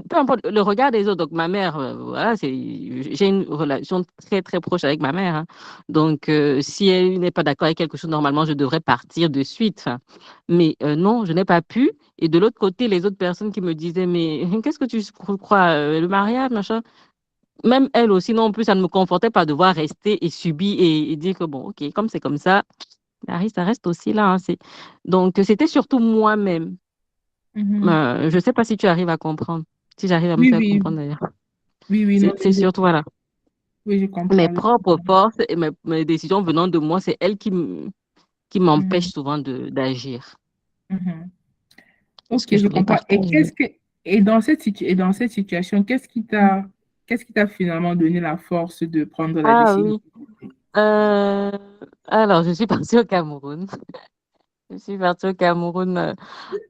peu importe le regard des autres. Donc, ma mère, voilà, j'ai une relation très, très proche avec ma mère, hein. Donc, si elle n'est pas d'accord avec quelque chose, normalement, je devrais partir de suite. Enfin, mais non, je n'ai pas pu. Et de l'autre côté, les autres personnes qui me disaient, mais qu'est-ce que tu crois, le mariage, machin? Même elle aussi, non plus, ça ne me confortait pas de devoir rester et subir et dire que, bon, OK, comme c'est comme ça, Harry, ça reste aussi là, hein. Donc, c'était surtout moi-même. Je ne sais pas si tu arrives à comprendre, si j'arrive à me Oui, faire oui, comprendre d'ailleurs. oui, oui, non, C'est surtout, voilà, oui, je mes comprends. propres forces et mes décisions venant de moi, c'est elles qui m'empêchent Mhm, souvent d'agir. mhm. Ce Ok, que je je voulais comprends. partager. Et dans cette situation, qu'est-ce qui t'a finalement donné la force de prendre la Ah décision? oui. Euh, alors, je suis partie au Cameroun. Je suis partie au Cameroun.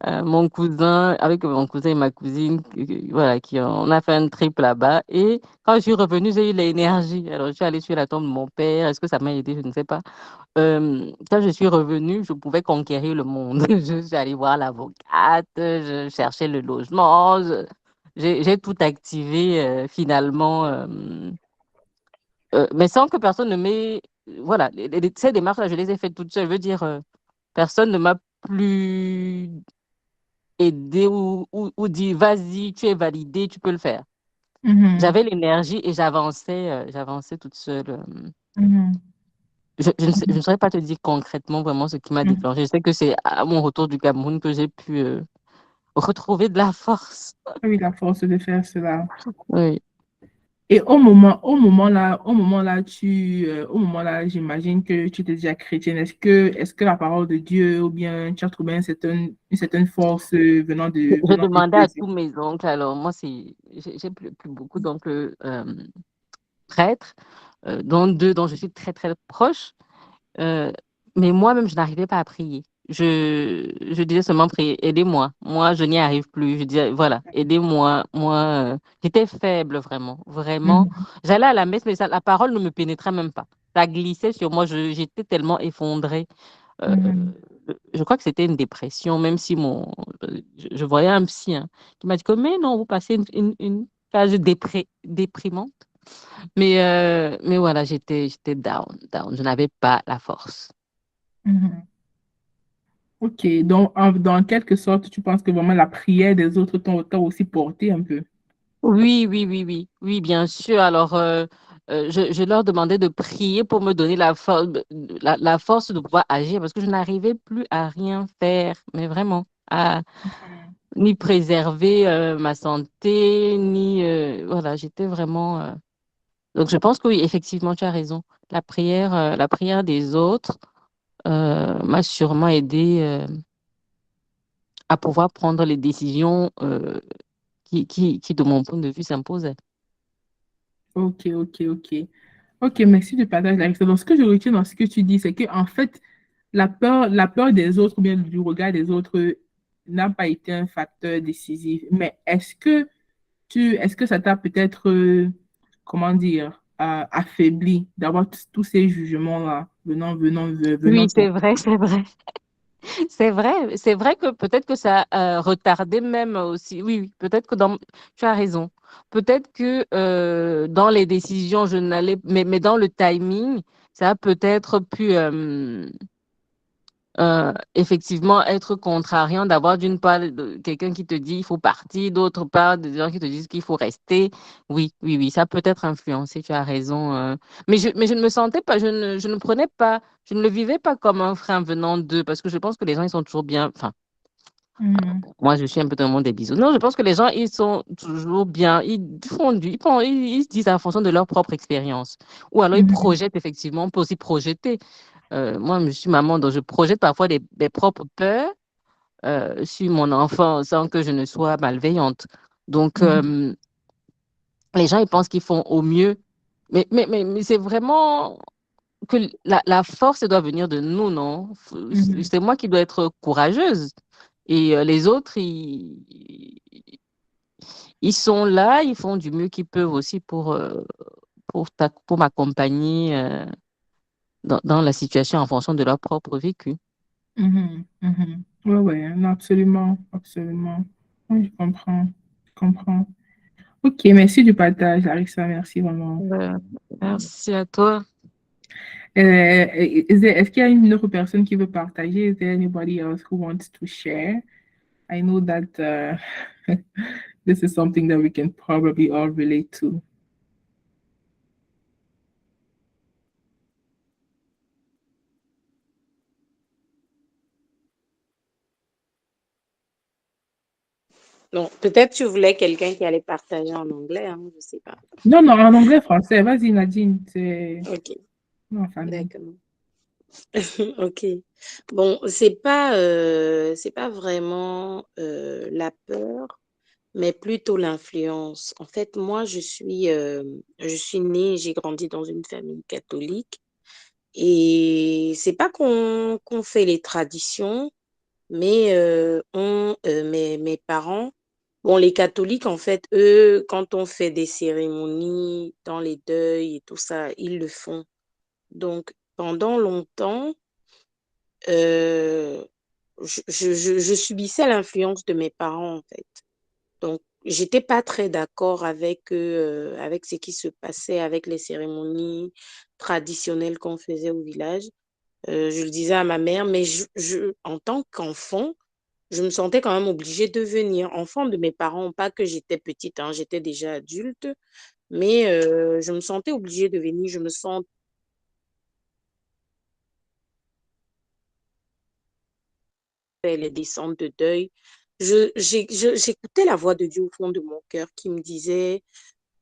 Mon cousin, avec mon cousin et ma cousine, voilà, on a fait un trip là-bas. Et quand je suis revenue, j'ai eu l'énergie. Alors, je suis allée sur la tombe de mon père. Est-ce que ça m'a aidé? Je ne sais pas. Quand je suis revenue, je pouvais conquérir le monde. Je suis allée voir l'avocate, je cherchais le logement. J'ai tout activé finalement, mais sans que personne ne m'ait. Voilà, ces démarches-là, je les ai faites toutes seules. Je veux dire, personne ne m'a plus aider ou dire vas-y, tu es validé, tu peux le faire. Mhm, J'avais l'énergie et j'avançais toute seule. mhm, Je ne saurais pas te dire concrètement vraiment ce qui m'a mhm. déclenché. Je sais que c'est à mon retour du Cameroun que j'ai pu retrouver de la force. Ah oui, la force de faire cela. Oui. Et au moment là, j'imagine que tu étais déjà chrétienne. Est-ce que la parole de Dieu ou bien tu as trouvé une certaine force Je venant de demandais Dieu? à tous mes oncles. Alors, moi, j'ai plus beaucoup d'oncles prêtres, dont deux dont je suis très, très proche. Euh, mais moi-même, je n'arrivais pas à prier. Je disais seulement prier, aidez-moi. Moi, je n'y arrive plus. Je disais, voilà, aidez-moi. Moi, j'étais faible, vraiment, vraiment. Mhm, J'allais à la messe, mais la parole ne me pénétrait même pas. Ça glissait sur moi. J'étais tellement effondrée. Euh, mhm. je crois que c'était une dépression, même si je voyais un psy hein, qui m'a dit que, mais non, vous passez une phase déprimante. Mais voilà, j'étais down. Je n'avais pas la force. Mhm. Ok, donc dans quelque sorte, tu penses que vraiment la prière des autres t'a aussi porté un peu. Oui, bien sûr. Alors, je leur demandais de prier pour me donner la force de pouvoir agir parce que je n'arrivais plus à rien faire, mais vraiment, à Mhm. ni préserver ma santé, voilà, j'étais vraiment. Donc, je pense que oui, effectivement, tu as raison. La prière des autres m'a sûrement aidé à pouvoir prendre les décisions qui, de mon point de vue, s'imposaient. Ok. Ok, merci de partager avec ça. Donc, ce que je retiens dans ce que tu dis, c'est que en fait, la peur des autres ou bien du regard des autres n'a pas été un facteur décisif. Mais est-ce que ça t'a peut-être, comment dire, affaibli d'avoir tous ces jugements-là venant Oui, de c'est ton vrai, c'est vrai. C'est vrai que peut-être que ça a retardé même aussi. Oui, peut-être que tu as raison. Peut-être que dans les décisions, mais dans le timing, ça a peut-être pu effectivement être contrariant d'avoir d'une part quelqu'un qui te dit il faut partir, d'autre part des gens qui te disent qu'il faut rester. Oui, ça peut être influencé, tu as raison. Mais je ne me sentais pas, je ne prenais pas, je ne le vivais pas comme un frein venant d'eux, parce que je pense que les gens, ils sont toujours bien, enfin, Mhm, moi, je suis un peu dans le monde des bisous. Non, je pense que les gens, ils sont toujours bien, ils se disent en fonction de leur propre expérience. Ou alors, ils mhm, projettent, effectivement, on peut aussi projeter. Moi, je suis maman, donc je projette parfois des propres peurs sur mon enfant sans que je ne sois malveillante. Donc, mhm, les gens, ils pensent qu'ils font au mieux. Mais c'est vraiment que la force doit venir de nous, non? mhm, C'est moi qui dois être courageuse. Et les autres, ils sont là, ils font du mieux qu'ils peuvent aussi pour m'accompagner dans la situation en fonction de leur propre vécu. mhm. Ouais, non, absolument. Oui, je comprends. Ok, merci du partage, Larissa, merci vraiment. Euh, Merci à toi. Est-ce qu'il y a une autre personne qui veut partager? Is there anybody else who wants to share? I know that this is something that we can probably all relate to. Donc, peut-être tu voulais quelqu'un qui allait partager en anglais, hein, je ne sais pas. Non, non, en anglais, français. Vas-y, Nadine. Ok, Non, famille. d'accord. Ok. Bon, c'est pas vraiment la peur, mais plutôt l'influence. En fait, moi, je suis née, j'ai grandi dans une famille catholique et c'est pas qu'on fait les traditions, mais mes parents, bon, les catholiques, en fait, eux, quand on fait des cérémonies dans les deuils et tout ça, ils le font. Donc, pendant longtemps, euh, je subissais l'influence de mes parents, en fait. Donc, j'étais pas très d'accord avec eux, avec ce qui se passait, avec les cérémonies traditionnelles qu'on faisait au village. Je le disais à ma mère, mais en tant qu'enfant, je me sentais quand même obligée de venir. Enfant de mes parents, pas que j'étais petite, hein, j'étais déjà adulte, mais je me sentais obligée de venir. Je me sentais les descentes de deuil. J'écoutais la voix de Dieu au fond de mon cœur qui me disait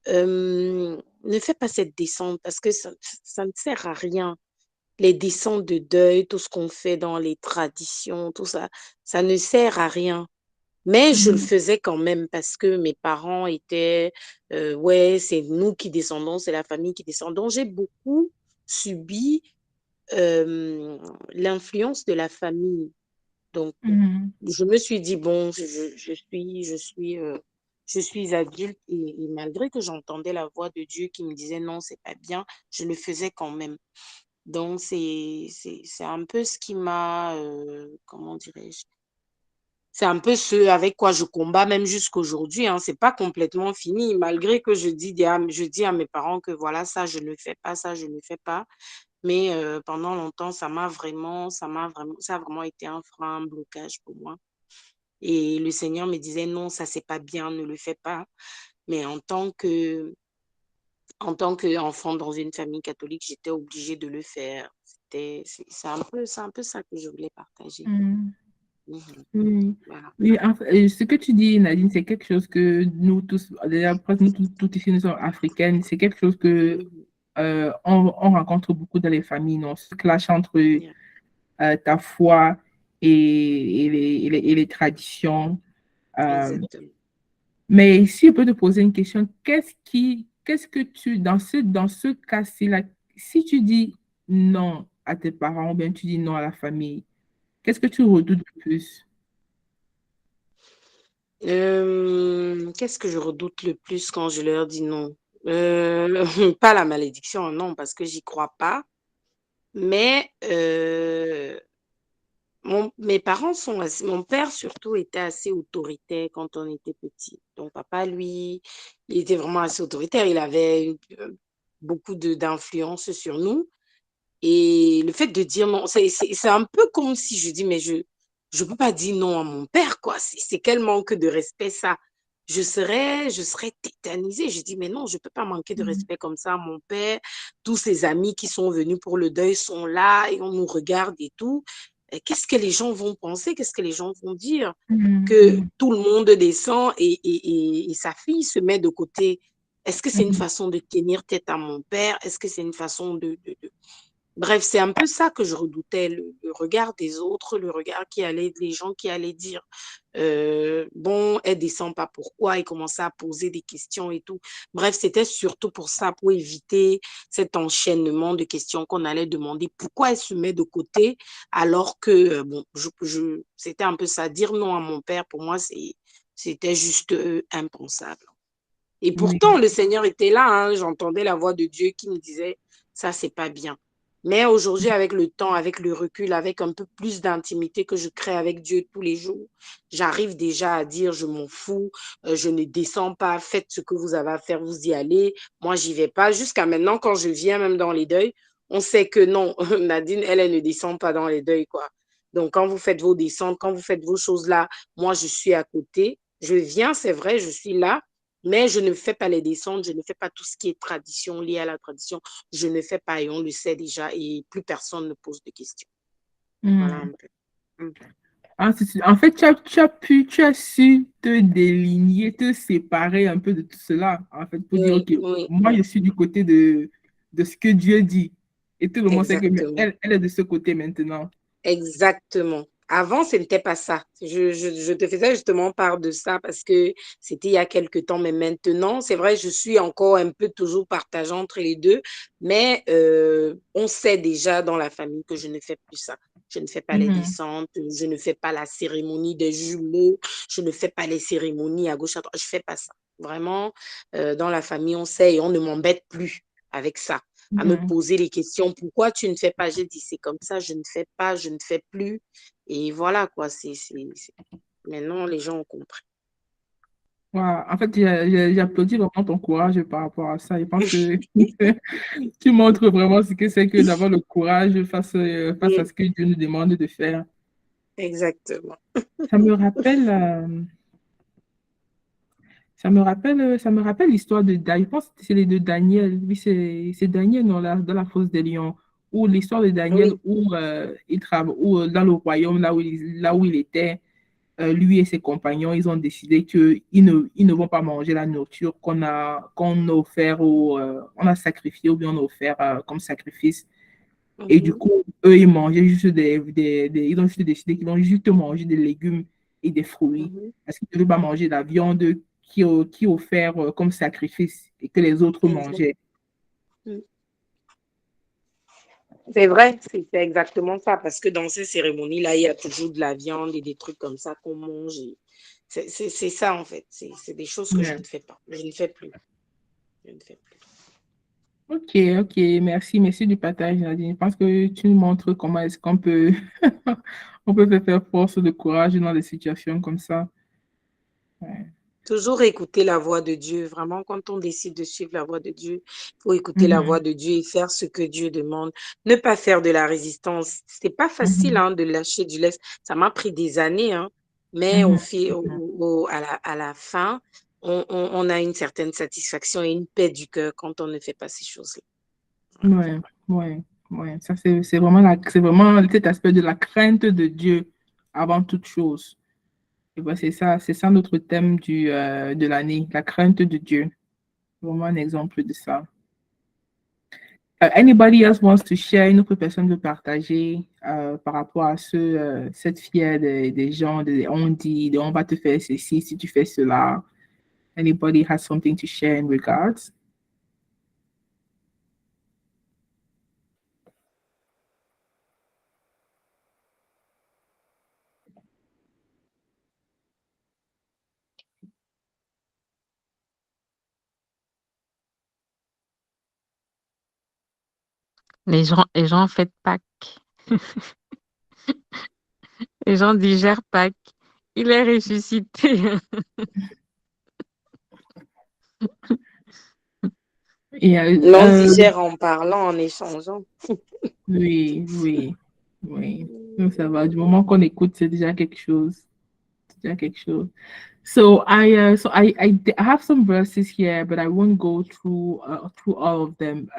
ne fais pas cette descente parce que ça ne sert à rien. Les descentes de deuil, tout ce qu'on fait dans les traditions, tout ça, ça ne sert à rien. Mais je le faisais quand même parce que mes parents étaient, ouais, c'est nous qui descendons, c'est la famille qui descend. Donc, j'ai beaucoup subi l'influence de la famille. Donc, je me suis dit, bon, je suis adulte et malgré que j'entendais la voix de Dieu qui me disait non, c'est pas bien, je le faisais quand même. Donc, c'est un peu ce qui m'a, comment dirais-je, c'est un peu ce avec quoi je combats même jusqu'aujourd'hui. Hein. C'est pas complètement fini, malgré que je dis à mes parents que voilà, ça, je ne fais pas, ça, je ne fais pas. Mais pendant longtemps, ça a vraiment été un frein, un blocage pour moi. Et le Seigneur me disait non, ça, c'est pas bien, ne le fais pas. Mais en tant qu'enfant dans une famille catholique, j'étais obligée de le faire. C'est un peu ça que je voulais partager. Oui, Voilà. oui, ce que tu dis, Nadine, c'est quelque chose que nous tous, d'ailleurs, presque nous tous ici, nous sommes africaines, c'est quelque chose que on rencontre beaucoup dans les familles, non? Ce clash entre Yeah. ta foi et les traditions. Exactement. Mais si je peux te poser une question, qu'est-ce que tu, dans ce cas-ci, là, si tu dis non à tes parents ou bien tu dis non à la famille, qu'est-ce que tu redoutes le plus? Qu'est-ce que je redoute le plus quand je leur dis non? Pas la malédiction, non, parce que j'y crois pas. Mais mes parents mon père surtout était assez autoritaire quand on était petit. Donc papa, lui, il était vraiment assez autoritaire. Il avait beaucoup d'influence sur nous. Et le fait de dire non, c'est un peu comme si je dis, mais je peux pas dire non à mon père, quoi. C'est quel manque de respect, ça. Je serais tétanisée. Je dis, mais non, je peux pas manquer de respect comme ça à mon père. Tous ses amis qui sont venus pour le deuil sont là et on nous regarde et tout. Qu'est-ce que les gens vont penser? Qu'est-ce que les gens vont dire? Que tout le monde descend et sa fille se met de côté. Est-ce que c'est une façon de tenir tête à mon père? Est-ce que c'est une façon Bref, c'est un peu ça que je redoutais, le regard des autres, les gens qui allaient dire, bon, elle descend pas pourquoi, et commençaient à poser des questions et tout. Bref, c'était surtout pour ça, pour éviter cet enchaînement de questions qu'on allait demander pourquoi elle se met de côté, alors que, bon, c'était un peu ça, dire non à mon père, pour moi, c'était juste impensable. Et Oui. pourtant, le Seigneur était là, hein, j'entendais la voix de Dieu qui me disait, ça, c'est pas bien. Mais aujourd'hui, avec le temps, avec le recul, avec un peu plus d'intimité que je crée avec Dieu tous les jours, j'arrive déjà à dire, je m'en fous, je ne descends pas, faites ce que vous avez à faire, vous y allez. Moi, j'y vais pas. Jusqu'à maintenant, quand je viens même dans les deuils, on sait que non, Nadine, elle ne descend pas dans les deuils, quoi. Donc, quand vous faites vos descentes, quand vous faites vos choses là, moi, je suis à côté. Je viens, c'est vrai, je suis là, mais je ne fais pas les descentes, je ne fais pas tout ce qui est tradition, lié à la tradition. Je ne fais pas et on le sait déjà et plus personne ne pose de questions. Voilà un peu. En fait, tu as su te déligner, te séparer un peu de tout cela, en fait, pour dire, Oui, OK, oui, moi, je suis du côté de ce que Dieu dit. Et tout le monde sait que exactement. elle est de ce côté maintenant. Exactement. Avant, ce n'était pas ça. Je te faisais justement part de ça parce que c'était il y a quelques temps, mais maintenant, c'est vrai, je suis encore un peu toujours partagée entre les deux, mais on sait déjà dans la famille que je ne fais plus ça. Je ne fais pas les descentes, je ne fais pas la cérémonie des jumeaux, je ne fais pas les cérémonies à gauche, à droite, je ne fais pas ça. Vraiment, dans la famille, on sait et on ne m'embête plus avec ça à me poser les questions. Pourquoi tu ne fais pas? J'ai dit, c'est comme ça, je ne fais pas, je ne fais plus. Et voilà, quoi. Maintenant, les gens ont compris. Voilà. En fait, j'applaudis vraiment ton courage par rapport à ça. Je pense que tu montres vraiment ce que c'est que d'avoir le courage face à ce que Dieu nous demande de faire. Exactement. Ça me rappelle, ça me rappelle l'histoire de Daniel. Je pense que c'est les de Daniel. Oui, c'est Daniel dans la fosse des lions. Ou l'histoire de Daniel Oui, où il travaille, ou dans le royaume, là où il était. lui et ses compagnons, ils ont décidé qu'ils ne vont pas manger la nourriture qu'on a offert on a sacrifié ou bien on a offert comme sacrifice. Et du Mhm. coup, eux, ils mangeaient juste ils ont juste décidé qu'ils vont juste manger des légumes et des fruits. Mhm. Parce qu'ils ne devaient pas manger la viande qui est offert comme sacrifice et que les autres Exact. mangeaient. C'est vrai, c'est exactement ça, parce que dans ces cérémonies-là, il y a toujours de la viande et des trucs comme ça qu'on mange. C'est ça, en fait. C'est des choses que je Ouais. ne fais pas. Je ne fais plus. Je ne fais plus. Ok, ok, merci du partage, Nadine. Je pense que tu nous montres comment est-ce qu'on peut, on peut faire force de courage dans des situations comme ça. Ouais. Toujours écouter la voix de Dieu. Vraiment, quand on décide de suivre la voix de Dieu, il faut écouter la voix Mhm, de Dieu et faire ce que Dieu demande. Ne pas faire de la résistance. C'est pas facile mhm, hein, de lâcher du lest. Ça m'a pris des années, hein, mais mhm. à la fin, on a une certaine satisfaction et une paix du cœur quand on ne fait pas ces choses-là. Ouais, ouais, ouais. Ça, c'est vraiment cet aspect de la crainte de Dieu avant toute chose. Et ben, c'est ça notre thème de l'année, la crainte de Dieu. Vraiment un exemple de ça. Anybody else wants to share, une autre personne veut partager par rapport à cette fière des gens, on dit, on va te faire ceci si tu fais cela. Anybody has something to share in regards? Les gens fêtent Pâques. Les gens digèrent Pâques. Il est ressuscité. Et, L'on digère en parlant, en échangeant. oui, oui, oui. Donc, ça va. Du moment qu'on écoute, c'est déjà quelque chose. C'est déjà quelque chose. I have some verses here, but I won't go through all of them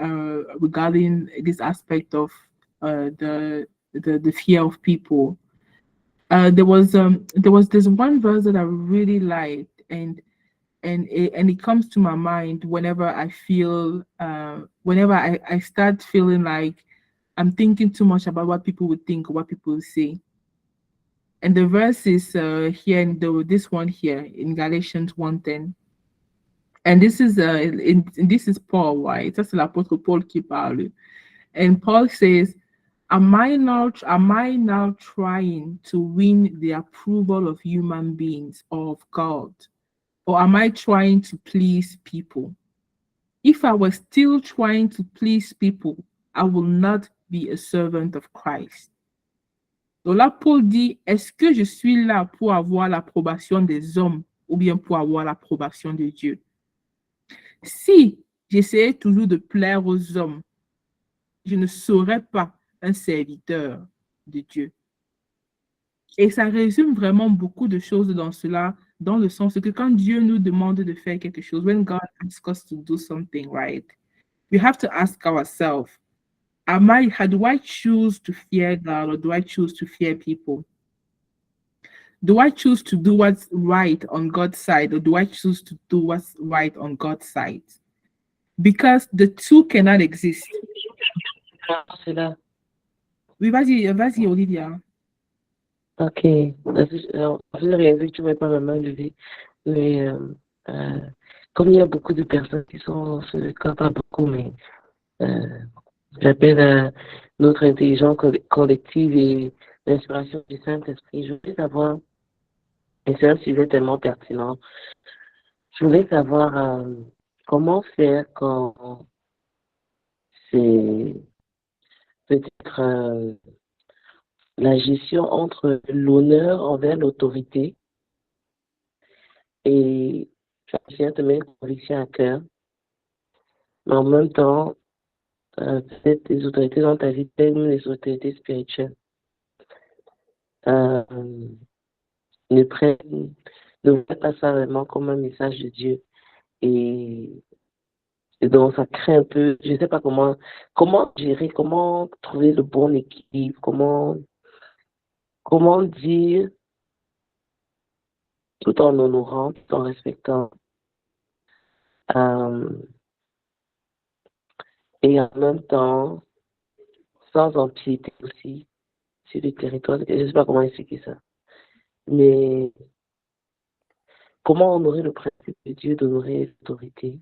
regarding this aspect of the fear of people. There was this one verse that I really liked, and it comes to my mind whenever I start feeling like I'm thinking too much about what people would think or what people would say. And the verse is here this one here in Galatians 1:10. And this is Paul, right? Ça, c'est l'apôtre Paul qui parle. And Paul says, am I now trying to win the approval of human beings or of God? Or am I trying to please people? If I was still trying to please people, I will not be a servant of Christ. Donc là, Paul dit, est-ce que je suis là pour avoir l'approbation des hommes ou bien pour avoir l'approbation de Dieu? Si j'essayais toujours de plaire aux hommes, je ne serais pas un serviteur de Dieu. Et ça résume vraiment beaucoup de choses dans cela, dans le sens que quand Dieu nous demande de faire quelque chose, when God asks us to do something, right, we have to ask ourselves, do I choose to fear God or do I choose to fear people? Do I choose to do what's right on God's side or do I choose to do what's right on God's side? Because the two cannot exist. C'est là. Oui, vas-y, Olivia. Ok. Je rien vu, tu ne m'as pas ma main levée. Mais comme il y a beaucoup de personnes qui sont dans ce cas, pas beaucoup, mais j'appelle à notre intelligence collective et l'inspiration du Saint-Esprit. Je voulais savoir, et c'est un sujet tellement pertinent, je voulais savoir comment faire quand c'est peut-être la gestion entre l'honneur envers l'autorité et tu as te mettre une conviction à cœur, mais en même temps, peut-être les autorités dans ta vie, peut-être même les autorités spirituelles, euh, ne prennent, ne voient pas ça vraiment comme un message de Dieu. Et, et donc, ça crée un peu, je ne sais pas comment gérer, comment trouver le bon équilibre, comment dire tout en honorant, tout en respectant. Et en même temps, sans empiéter aussi sur le territoire. Je ne sais pas comment expliquer ça. Mais comment honorer le principe de Dieu d'honorer l'autorité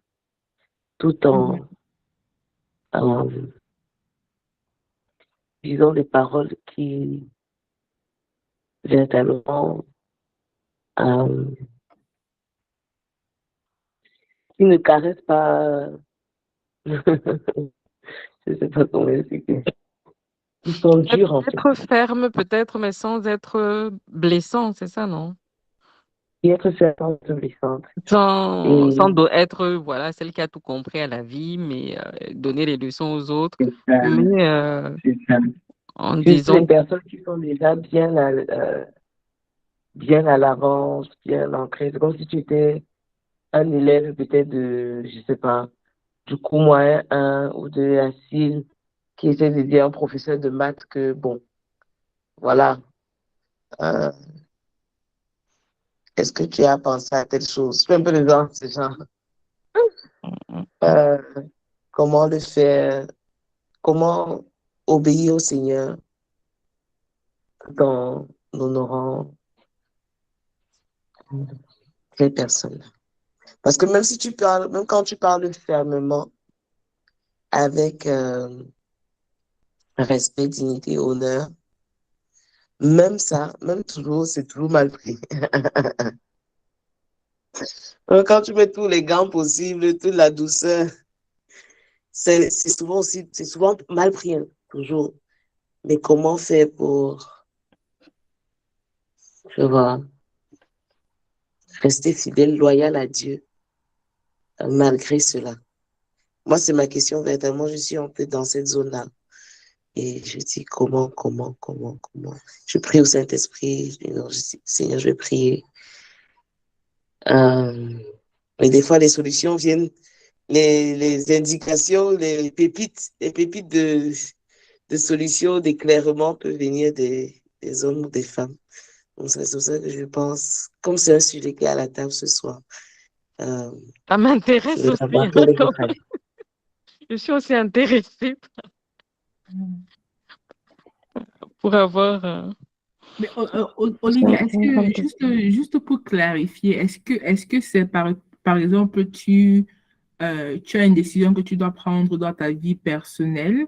tout en disant des paroles qui véritablement qui ne caressent pas je ne sais pas comment expliquer. Ils sont durs en fait. Être ferme peut-être, mais sans être blessant, c'est ça, non? Et être ferme, blessante. Sans être, voilà, celle qui a tout compris à la vie, mais donner les leçons aux autres. Mais en disant... les personnes qui sont déjà bien à l'avance, bien ancrées. C'est comme si tu étais un élève peut-être de, je sais pas, du coup moyen 1 ou 2 à 6 qui essaie de dire à un professeur de maths que, bon, voilà, est-ce que tu as pensé à telle chose? C'est un peu le genre, c'est genre, comment le faire, comment obéir au Seigneur dans honorant les personnes. Parce que même si tu parles, même quand tu parles fermement, avec respect, dignité, honneur, même ça, même toujours, c'est toujours mal pris. Quand tu mets tous les gants possibles, toute la douceur, c'est souvent mal pris, hein, toujours. Mais comment faire pour, je vois, rester fidèle, loyal à Dieu, malgré cela? Moi, c'est ma question, véritablement, je suis un peu dans cette zone-là. Et je dis comment. Je prie au Saint-Esprit, je dis, Seigneur, je vais prier. Mais des fois, les solutions viennent, les indications, les pépites de solutions, d'éclairement peuvent venir des hommes ou des femmes. Donc, c'est pour ça que je pense, comme c'est un sujet qui est à la table ce soir, ça m'intéresse aussi. Je suis aussi intéressée pour avoir... Mais Olivia, est-ce que, juste pour clarifier, est-ce que c'est par exemple, tu as une décision que tu dois prendre dans ta vie personnelle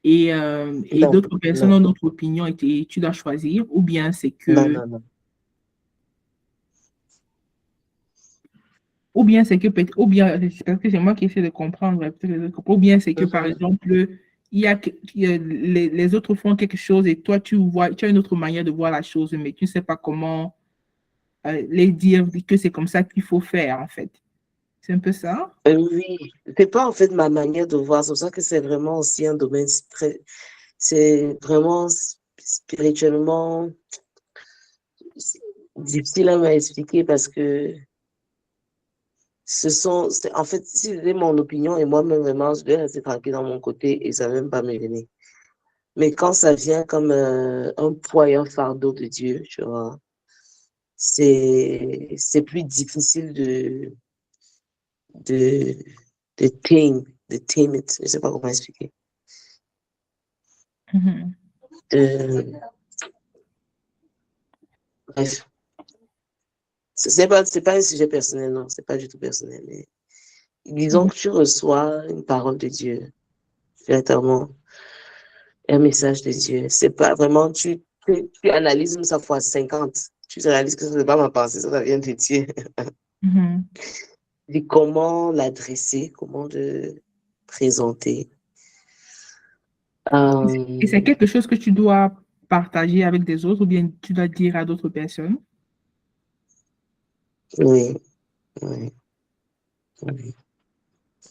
et Non, d'autres personnes non, ont d'autres opinions et tu dois choisir, ou bien c'est que, non. ou bien c'est que, ou bien, parce que c'est moi qui essaie de comprendre, peut-être les autres, ou bien c'est que, par exemple, les autres font quelque chose et toi, tu as une autre manière de voir la chose, mais tu ne sais pas comment les dire que c'est comme ça qu'il faut faire, en fait. C'est un peu ça? Oui, c'est pas en fait ma manière de voir, c'est pour ça que c'est vraiment aussi un domaine très, c'est vraiment spirituellement difficile à m'expliquer parce que en fait, si c'était mon opinion et moi-même vraiment, je vais rester tranquille dans mon côté et ça ne va même pas me venir. Mais quand ça vient comme un poids et un fardeau de Dieu, tu vois, c'est plus difficile de, de tame it. Je ne sais pas comment expliquer. Bref. C'est pas un sujet personnel, non, c'est pas du tout personnel. Mais disons que tu reçois une parole de Dieu, véritablement, un message de Dieu. C'est pas vraiment, tu analyses ça fois 50. Tu te réalises que ce n'est pas ma pensée, ça vient de Dieu. Et comment l'adresser, comment le présenter. Et c'est quelque chose que tu dois partager avec des autres ou bien tu dois dire à d'autres personnes? Oui.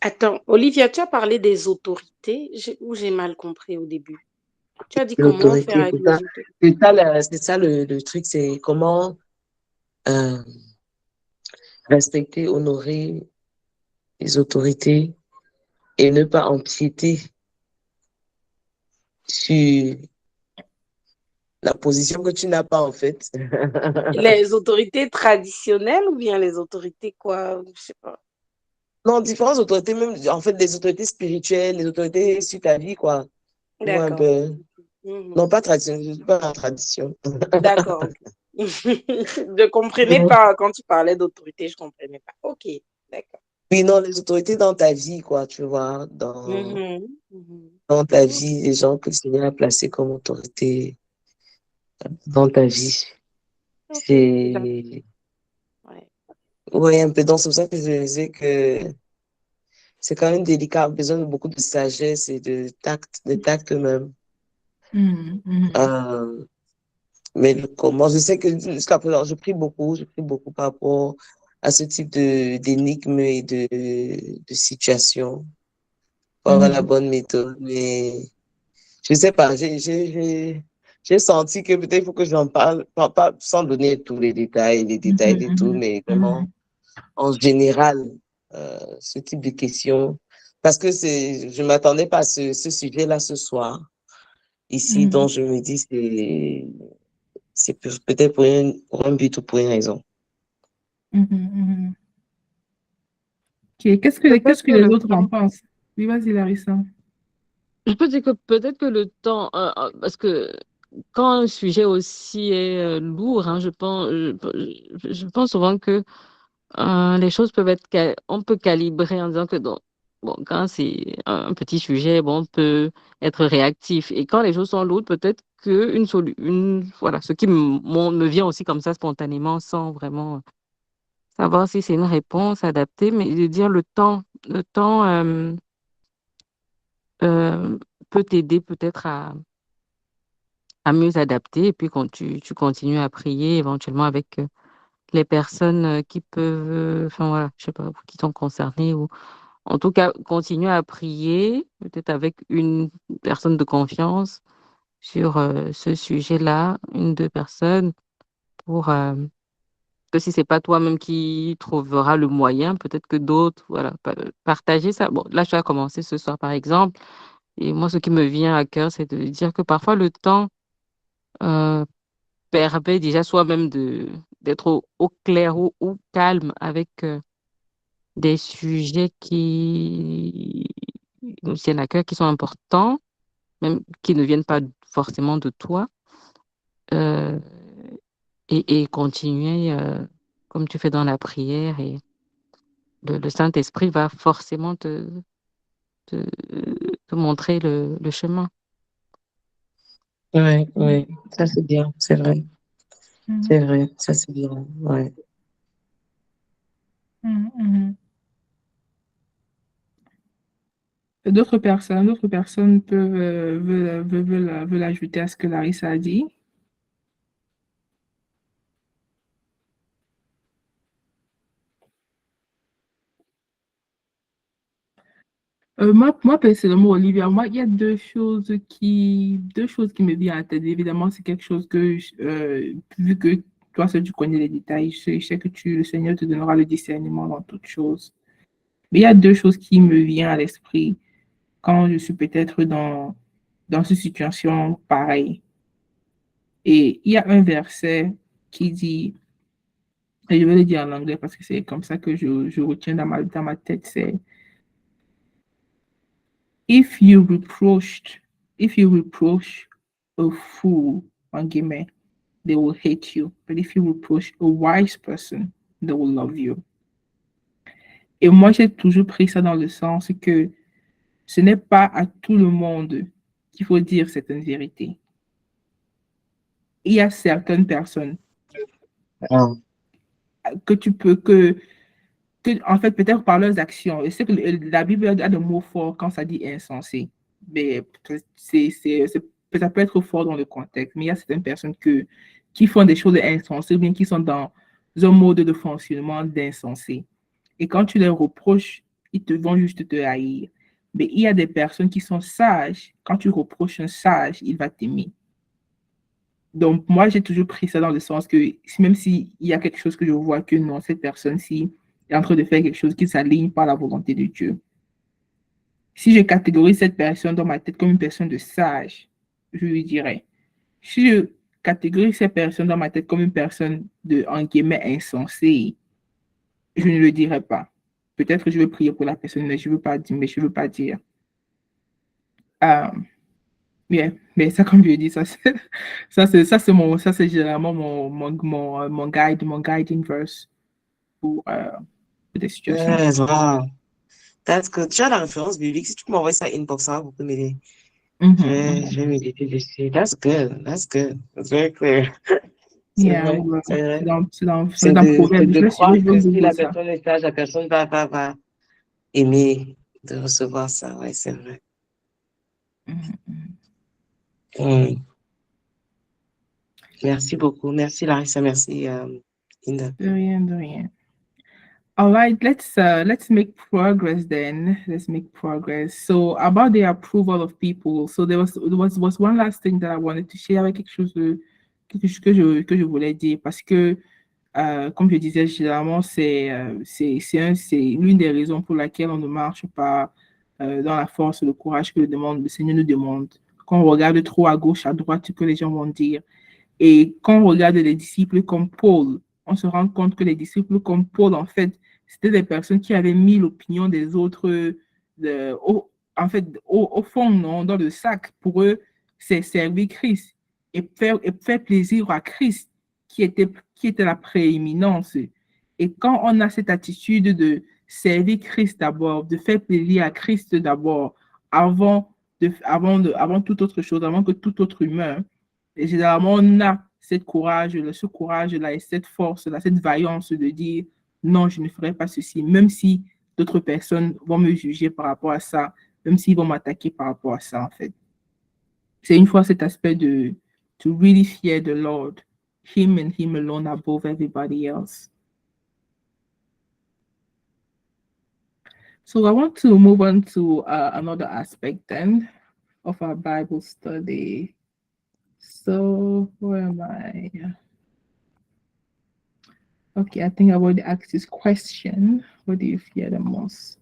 Attends, Olivia, tu as parlé des autorités ou j'ai mal compris au début? Tu as dit comment faire avec les autorités? C'est ça le truc, c'est comment respecter, honorer les autorités et ne pas empiéter sur la position que tu n'as pas, en fait. Les autorités traditionnelles ou bien les autorités quoi? Je sais pas. Non, différentes autorités, même, en fait, des autorités spirituelles, les autorités sur ta vie, quoi. Tu vois un D'accord. peu. Non, pas traditionnelle, je ne suis pas dans la tradition. D'accord. Ok. Je comprenais pas quand tu parlais d'autorité, je comprenais pas. Ok, d'accord. Oui, non, les autorités dans ta vie, quoi, tu vois, Mhm, mhm. dans ta Ok, vie, les gens que le Seigneur a placés comme autorité dans ta vie. ok, d'accord. C'est, Ouais. ouais, un peu. Donc, c'est pour ça que je disais que c'est quand même délicat, besoin de beaucoup de sagesse et de tact même. Mhm, mhm, Euh, mais comment, je sais que jusqu'à présent, je prie beaucoup par rapport à ce type d'énigmes et de situations pour avoir la mhm, bonne méthode. Mais je sais pas, j'ai senti que peut-être il faut que j'en parle, pas sans donner tous les détails de tout, mhm, mais vraiment mhm, en général, ce type de questions. Parce que je m'attendais pas à ce sujet-là ce soir, ici, mhm, donc je me dis, c'est peut-être pour un but ou pour une raison. mhm, mhm. Ok, Peut-être qu'est-ce que que les le autres en temps, pensent? Oui, vas-y, Larissa. je peux dire que peut-être que le temps, parce que quand un sujet aussi est lourd, hein, je pense souvent que les choses peuvent être, on peut calibrer en disant que bon, quand c'est un petit sujet, bon, on peut être réactif. Et quand les choses sont lourdes, peut-être que voilà, ce qui me vient aussi comme ça spontanément, sans vraiment savoir si c'est une réponse adaptée, mais de dire le temps euh, peut t'aider peut-être à mieux adapter. Et puis quand tu continues à prier éventuellement avec les personnes qui peuvent, enfin voilà, je sais pas, qui sont concernées ou en tout cas, continuer à prier, peut-être avec une personne de confiance sur ce sujet-là, une, deux personnes, pour que si c'est pas toi-même qui trouveras le moyen, peut-être que d'autres, voilà, partager ça. Bon, là, tu as commencé ce soir, par exemple, et moi, ce qui me vient à cœur, c'est de dire que parfois le temps euh, permet déjà soi-même d'être au clair ou au calme avec des sujets qui nous tiennent à cœur, qui sont importants, même qui ne viennent pas forcément de toi, euh, et continuer comme tu fais dans la prière. Et le Saint-Esprit va forcément te, te montrer le chemin. Ouais, ouais, ça c'est bien, Mhm, c'est vrai, ça c'est bien, ouais. mhm, mhm. D'autres personnes veulent ajouter à ce que Larissa a dit. Moi, personnellement, Olivia, moi, il y a deux choses qui me viennent à la tête. Évidemment, c'est quelque chose que, vu que toi seul tu connais les détails, je sais que le Seigneur te donnera le discernement dans toutes choses. Mais il y a deux choses qui me viennent à l'esprit quand je suis peut-être dans une situation pareille. Et il y a un verset qui dit, et je vais le dire en anglais parce que c'est comme ça que je retiens dans ma tête, c'est If you reproached, if you reproach a fool, en guillemets, they will hate you. But if you reproach a wise person, they will love you. Et moi, j'ai toujours pris ça dans le sens que ce n'est pas à tout le monde qu'il faut dire certaines vérités. Il y a certaines personnes Ah, que en fait, peut-être par leurs actions. Je sais que la Bible a des mots forts quand ça dit insensé. Mais ça peut être fort dans le contexte. Mais il y a certaines personnes qui font des choses insensées ou bien qui sont dans un mode de fonctionnement d'insensé. Et quand tu les reproches, ils te vont juste te haïr. Mais il y a des personnes qui sont sages. Quand tu reproches un sage, il va t'aimer. Donc, moi, j'ai toujours pris ça dans le sens que même s'il y a quelque chose que je vois que non, cette personne-ci est en train de faire quelque chose qui s'aligne par la volonté de Dieu. Si je catégorise cette personne dans ma tête comme une personne de sage, je lui dirais, si je catégorise cette personne dans ma tête comme une personne de, en guillemets, insensée, je ne le dirai pas. Peut-être que je vais prier pour la personne, mais je ne veux pas dire, mais je veux pas dire. Yeah. Mais ça, comme je dis, ça, c'est généralement mon guide, mon guiding verse pour des situations. Yes, wow. That's good. Tu as la référence biblique. Si tu m'envoies ça inbox, ça va beaucoup m'aider. Je vais méditer dessus. That's good. That's good. That's very clear. C'est Yeah, vrai. ouais. C'est vrai. C'est dans C'est Proverbe. de croire Je vais que si googler la ça. personne est sage, la personne va aimer de recevoir ça. Ouais, c'est vrai. Mm. Merci beaucoup. Merci Larissa. Merci Linda. De rien, de rien. All right, let's make progress then. Let's make progress. So about the approval of people. So there was one last thing that I wanted to share avec quelque chose que je voulais dire parce que comme je disais, généralement c'est l'une des raisons pour laquelle on ne marche pas dans la force, le courage que le Seigneur nous demande. Quand on regarde trop à gauche, à droite, ce que les gens vont dire. Et quand on regarde les disciples comme Paul, on se rend compte que les disciples comme Paul, en fait, c'était des personnes qui avaient mis l'opinion des autres au fond, non, dans le sac. Pour eux, c'est servir Christ et faire plaisir à Christ qui était la prééminence. Et quand on a cette attitude de servir Christ d'abord, de faire plaisir à Christ d'abord, avant toute autre chose, avant que tout autre humain, et généralement, on a ce courage-là et cette force-là, cette vaillance de dire non, je ne ferai pas ceci, même si d'autres personnes vont me juger par rapport à ça, même s'ils vont m'attaquer par rapport à ça, en fait. C'est une fois cet aspect de to really fear the Lord, Him and Him alone above everybody else. So I want to move on to another aspect then of our Bible study. So where am I? Okay, I think I already asked this question. What do you fear the most?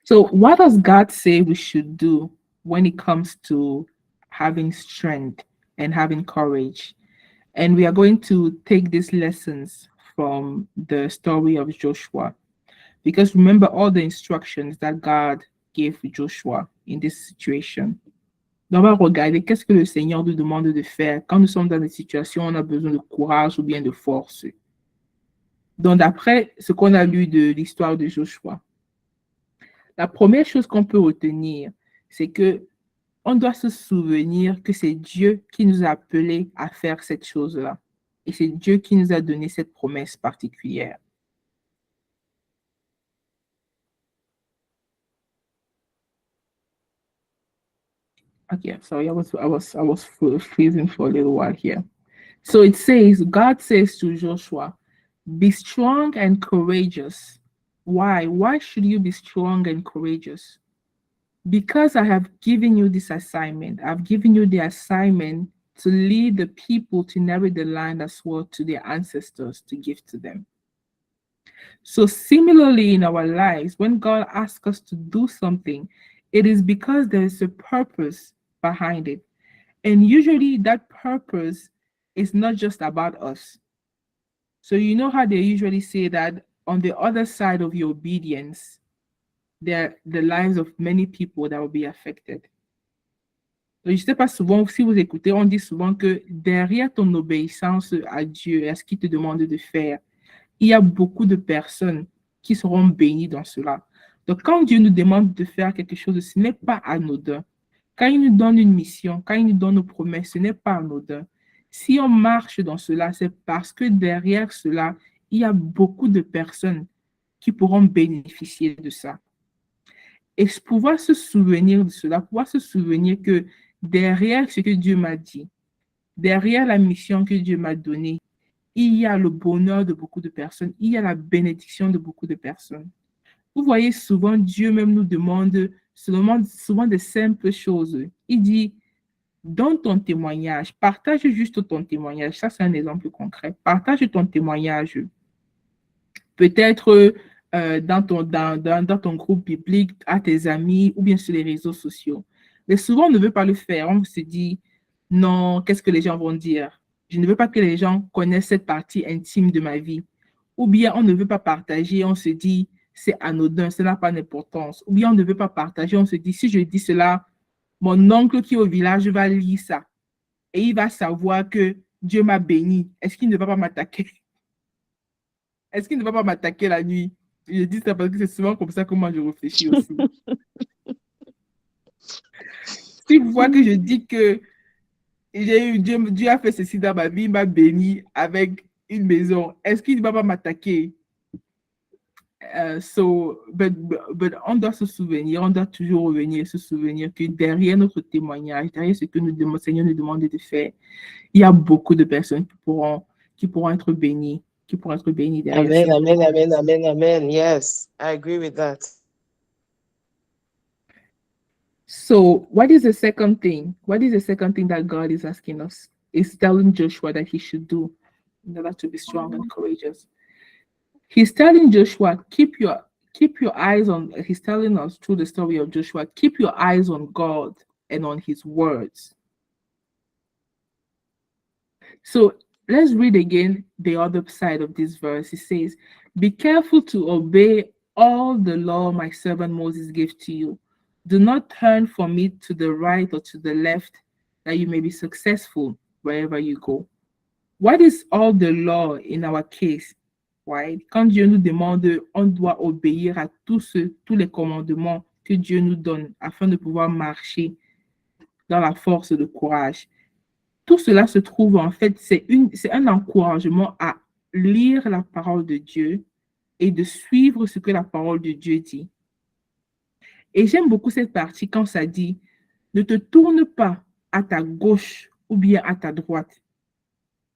So what does God say we should do when it comes to having strength and having courage? And we are going to take these lessons from the story of Joshua. Because remember all the instructions that God gave Joshua in this situation. On va regarder qu'est-ce que le Seigneur nous demande de faire quand nous sommes dans des situations où on a besoin de courage ou bien de force. Donc, d'après ce qu'on a lu de l'histoire de Joshua, la première chose qu'on peut retenir, c'est que on doit se souvenir que c'est Dieu qui nous a appelés à faire cette chose-là. Et c'est Dieu qui nous a donné cette promesse particulière. Okay, sorry, I was freezing for a little while here. So it says, God says to Joshua, be strong and courageous. Why? Why should you be strong and courageous? Because I have given you this assignment. I've given you the assignment to lead the people to inherit the land as well to their ancestors to give to them. So similarly in our lives, when God asks us to do something, it is because there is a purpose behind it. And usually that purpose is not just about us. So you know how they usually say that on the other side of your obedience, there are the lives of many people that will be affected. Je ne sais pas souvent, si vous écoutez, on dit souvent que derrière ton obéissance à Dieu et à ce qu'il te demande de faire, il y a beaucoup de personnes qui seront bénies dans cela. Donc, quand Dieu nous demande de faire quelque chose, ce n'est pas anodin. Quand il nous donne une mission, quand il nous donne nos promesses, ce n'est pas anodin. Si on marche dans cela, c'est parce que derrière cela, il y a beaucoup de personnes qui pourront bénéficier de ça. Et pouvoir se souvenir de cela, pouvoir se souvenir que derrière ce que Dieu m'a dit, derrière la mission que Dieu m'a donnée, il y a le bonheur de beaucoup de personnes, il y a la bénédiction de beaucoup de personnes. Vous voyez, souvent, Dieu même nous demande souvent de simples choses. Il dit, dans ton témoignage, partage juste ton témoignage. Ça, c'est un exemple concret. Partage ton témoignage. Peut-être dans ton groupe biblique, à tes amis ou bien sur les réseaux sociaux. Mais souvent, on ne veut pas le faire. On se dit, non, qu'est-ce que les gens vont dire? Je ne veux pas que les gens connaissent cette partie intime de ma vie. Ou bien on ne veut pas partager, on se dit, c'est anodin, ça n'a pas d'importance. Ou bien on ne veut pas partager, on se dit, si je dis cela, mon oncle qui est au village va lire ça. Et il va savoir que Dieu m'a béni. Est-ce qu'il ne va pas m'attaquer? Est-ce qu'il ne va pas m'attaquer la nuit? Je dis ça parce que c'est souvent comme ça que moi je réfléchis aussi. Si vous voyez que je dis que Dieu a fait ceci dans ma vie, il m'a béni avec une maison, est-ce qu'il ne va pas m'attaquer? But on doit se souvenir, on doit toujours revenir se souvenir que derrière notre témoignage, derrière ce que le Seigneur nous demande de faire, il y a beaucoup de personnes qui pourront être bénies, derrière Amen, ça. amen, amen, amen, amen. Yes, I agree with that. So, what is the second thing? What is the second thing that God is asking us? Is telling Joshua that he should do in order to be strong and courageous. He's telling Joshua, keep your eyes on, he's telling us through the story of Joshua, keep your eyes on God and on his words. So let's read again the other side of this verse. It says, be careful to obey all the law my servant Moses gave to you. Do not turn from it to the right or to the left, that you may be successful wherever you go. What is all the law in our case? Right? Quand Dieu nous demande, on doit obéir à tous les commandements que Dieu nous donne afin de pouvoir marcher dans la force de courage. Tout cela se trouve en fait, c'est un encouragement à lire la parole de Dieu et de suivre ce que la parole de Dieu dit. Et j'aime beaucoup cette partie quand ça dit, ne te tourne pas à ta gauche ou bien à ta droite.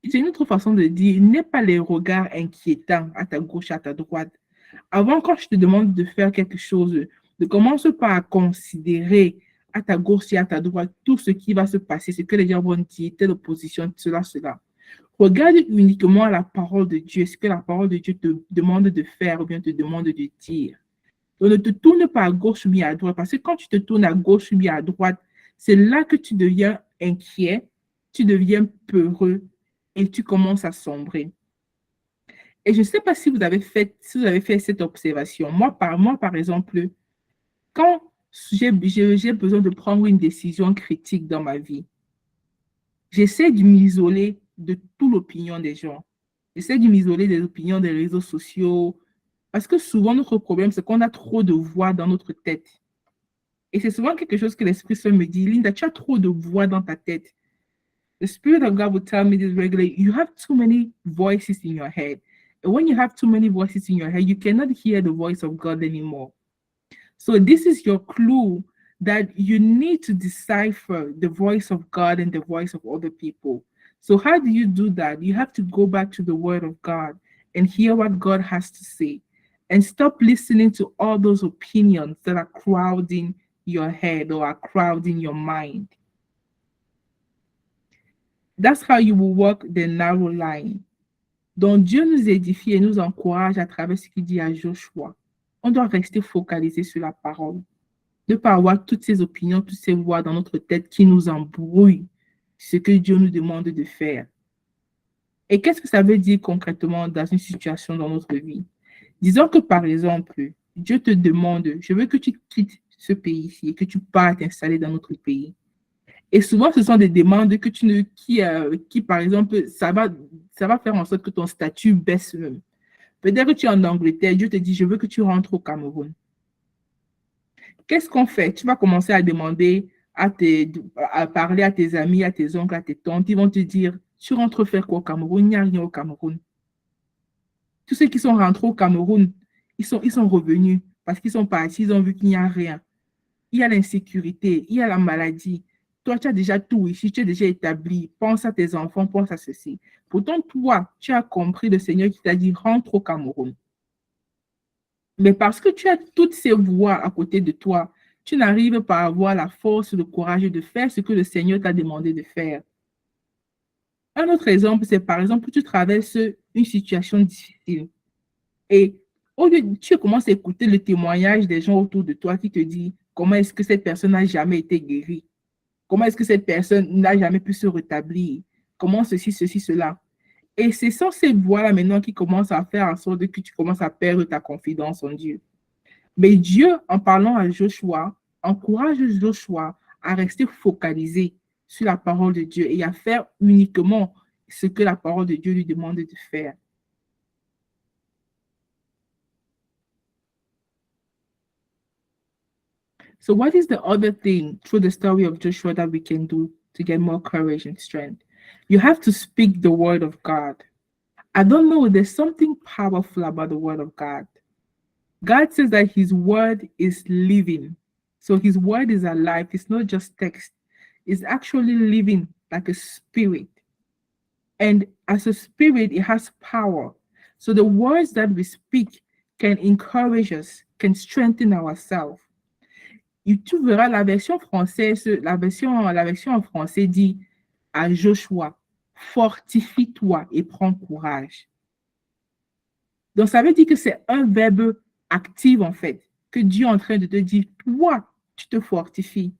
C'est une autre façon de dire, n'aie pas les regards inquiétants à ta gauche, à ta droite. Avant, quand je te demande de faire quelque chose, ne commence pas à considérer à ta gauche et à ta droite tout ce qui va se passer, ce que les gens vont dire, telle opposition, cela. Regarde uniquement la parole de Dieu, ce que la parole de Dieu te demande de faire ou bien te demande de dire. Donc, ne te tourne pas à gauche ou bien à droite, parce que quand tu te tournes à gauche ou bien à droite, c'est là que tu deviens inquiet, tu deviens peureux, et tu commences à sombrer. Et je ne sais pas si vous avez fait cette observation. Moi, par exemple, quand j'ai besoin de prendre une décision critique dans ma vie, j'essaie de m'isoler de toute l'opinion des gens. J'essaie de m'isoler des opinions des réseaux sociaux, parce que souvent, notre problème, c'est qu'on a trop de voix dans notre tête. Et c'est souvent quelque chose que l'Esprit Saint me dit, Linda, tu as trop de voix dans ta tête. The Spirit of God will tell me this regularly. You have too many voices in your head. And when you have too many voices in your head, you cannot hear the voice of God anymore. So this is your clue that you need to decipher the voice of God and the voice of other people. So how do you do that? You have to go back to the Word of God and hear what God has to say. And stop listening to all those opinions that are crowding your head or are crowding your mind. That's how you will walk the narrow line. Donc, Dieu nous édifie et nous encourage à travers ce qu'il dit à Joshua. On doit rester focalisé sur la parole. Ne pas avoir toutes ces opinions, toutes ces voix dans notre tête qui nous embrouillent ce que Dieu nous demande de faire. Et qu'est-ce que ça veut dire concrètement dans une situation dans notre vie? Disons que, par exemple, Dieu te demande, je veux que tu quittes ce pays-ci et que tu pars t'installer dans notre pays. Et souvent, ce sont des demandes qui par exemple, ça va faire en sorte que ton statut baisse même. Peut-être que tu es en Angleterre, Dieu te dit, je veux que tu rentres au Cameroun. Qu'est-ce qu'on fait? Tu vas commencer à demander, à parler à tes amis, à tes oncles, à tes tantes. Ils vont te dire, tu rentres faire quoi au Cameroun? Il n'y a rien au Cameroun. Tous ceux qui sont rentrés au Cameroun, ils sont revenus parce qu'ils sont partis, ils ont vu qu'il n'y a rien. Il y a l'insécurité, il y a la maladie. Toi, tu as déjà tout ici, tu es déjà établi. Pense à tes enfants, pense à ceci. Pourtant, toi, tu as compris le Seigneur qui t'a dit, rentre au Cameroun. Mais parce que tu as toutes ces voix à côté de toi, tu n'arrives pas à avoir la force, le courage de faire ce que le Seigneur t'a demandé de faire. Un autre exemple, c'est par exemple, tu traverses une situation difficile. Et au lieu de, tu commences à écouter le témoignage des gens autour de toi qui te disent comment est-ce que cette personne n'a jamais été guérie. Comment est-ce que cette personne n'a jamais pu se rétablir? Comment ceci, cela? Et c'est sur ces voies-là maintenant qui commencent à faire en sorte que tu commences à perdre ta confiance en Dieu. Mais Dieu, en parlant à Joshua, encourage Joshua à rester focalisé sur la parole de Dieu et à faire uniquement ce que la parole de Dieu lui demande de faire. So what is the other thing through the story of Joshua that we can do to get more courage and strength? You have to speak the word of God. I don't know, there's something powerful about the word of God. God says that his word is living. So his word is alive. It's not just text. It's actually living like a spirit. And as a spirit, it has power. So the words that we speak can encourage us, can strengthen ourselves. Tu verras la version française, la version en français dit à Joshua, fortifie-toi et prends courage. Donc ça veut dire que c'est un verbe actif en fait, que Dieu est en train de te dire, toi, tu te fortifies.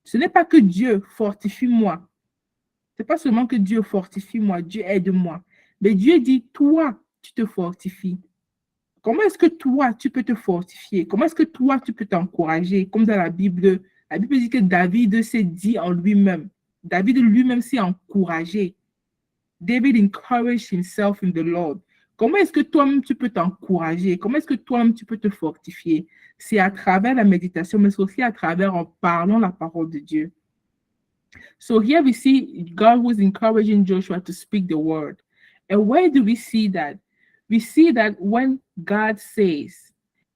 Ce n'est pas que Dieu fortifie moi. Ce n'est pas seulement que Dieu fortifie moi, Dieu aide-moi. Mais Dieu dit, toi, tu te fortifies. Comment est-ce que toi, tu peux te fortifier? Comment est-ce que toi, tu peux t'encourager? Comme dans la Bible dit que David s'est dit en lui-même. David lui-même s'est encouragé. David encouraged himself in the Lord. Comment est-ce que toi-même, tu peux t'encourager? Comment est-ce que toi-même, tu peux te fortifier? C'est à travers la méditation, mais c'est aussi à travers en parlant la parole de Dieu. So here we see God was encouraging Joshua to speak the word. And where do we see that? We see that when God says,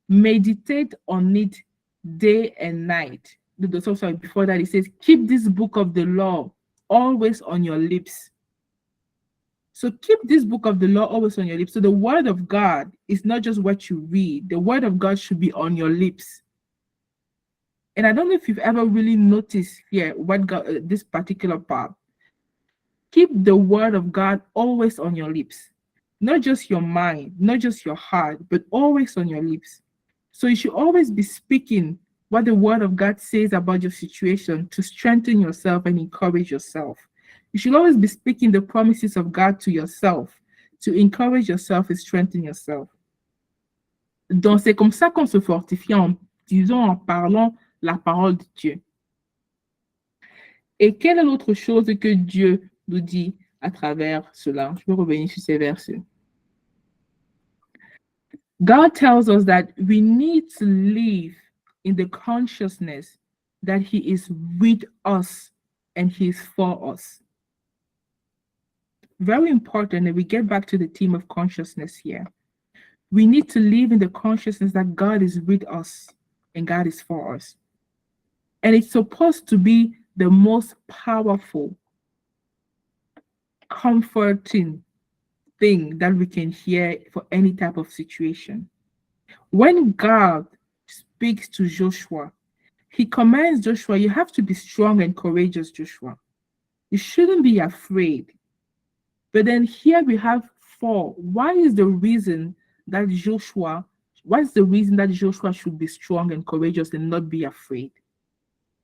meditate on it day and night. Sorry, before that, he says, keep this book of the law always on your lips. So keep this book of the law always on your lips. So the word of God is not just what you read. The word of God should be on your lips. And I don't know if you've ever really noticed here what God, this particular part. Keep the word of God always on your lips. Not just your mind, not just your heart, but always on your lips. So you should always be speaking what the word of God says about your situation to strengthen yourself and encourage yourself. You should always be speaking the promises of God to yourself to encourage yourself and strengthen yourself. Donc, c'est comme ça qu'on se fortifie en disant, en parlant la parole de Dieu. Et quelle est l'autre chose que Dieu nous dit à travers cela? Je vais revenir sur ces versets. God tells us that we need to live in the consciousness that he is with us and he is for us. Very important that we get back to the theme of consciousness here. We need to live in the consciousness that God is with us and God is for us. And it's supposed to be the most powerful, comforting thing that we can hear for any type of situation. When God speaks to Joshua, he commands Joshua, you have to be strong and courageous, Joshua. You shouldn't be afraid. But then here we have four. What is the reason that Joshua should be strong and courageous and not be afraid?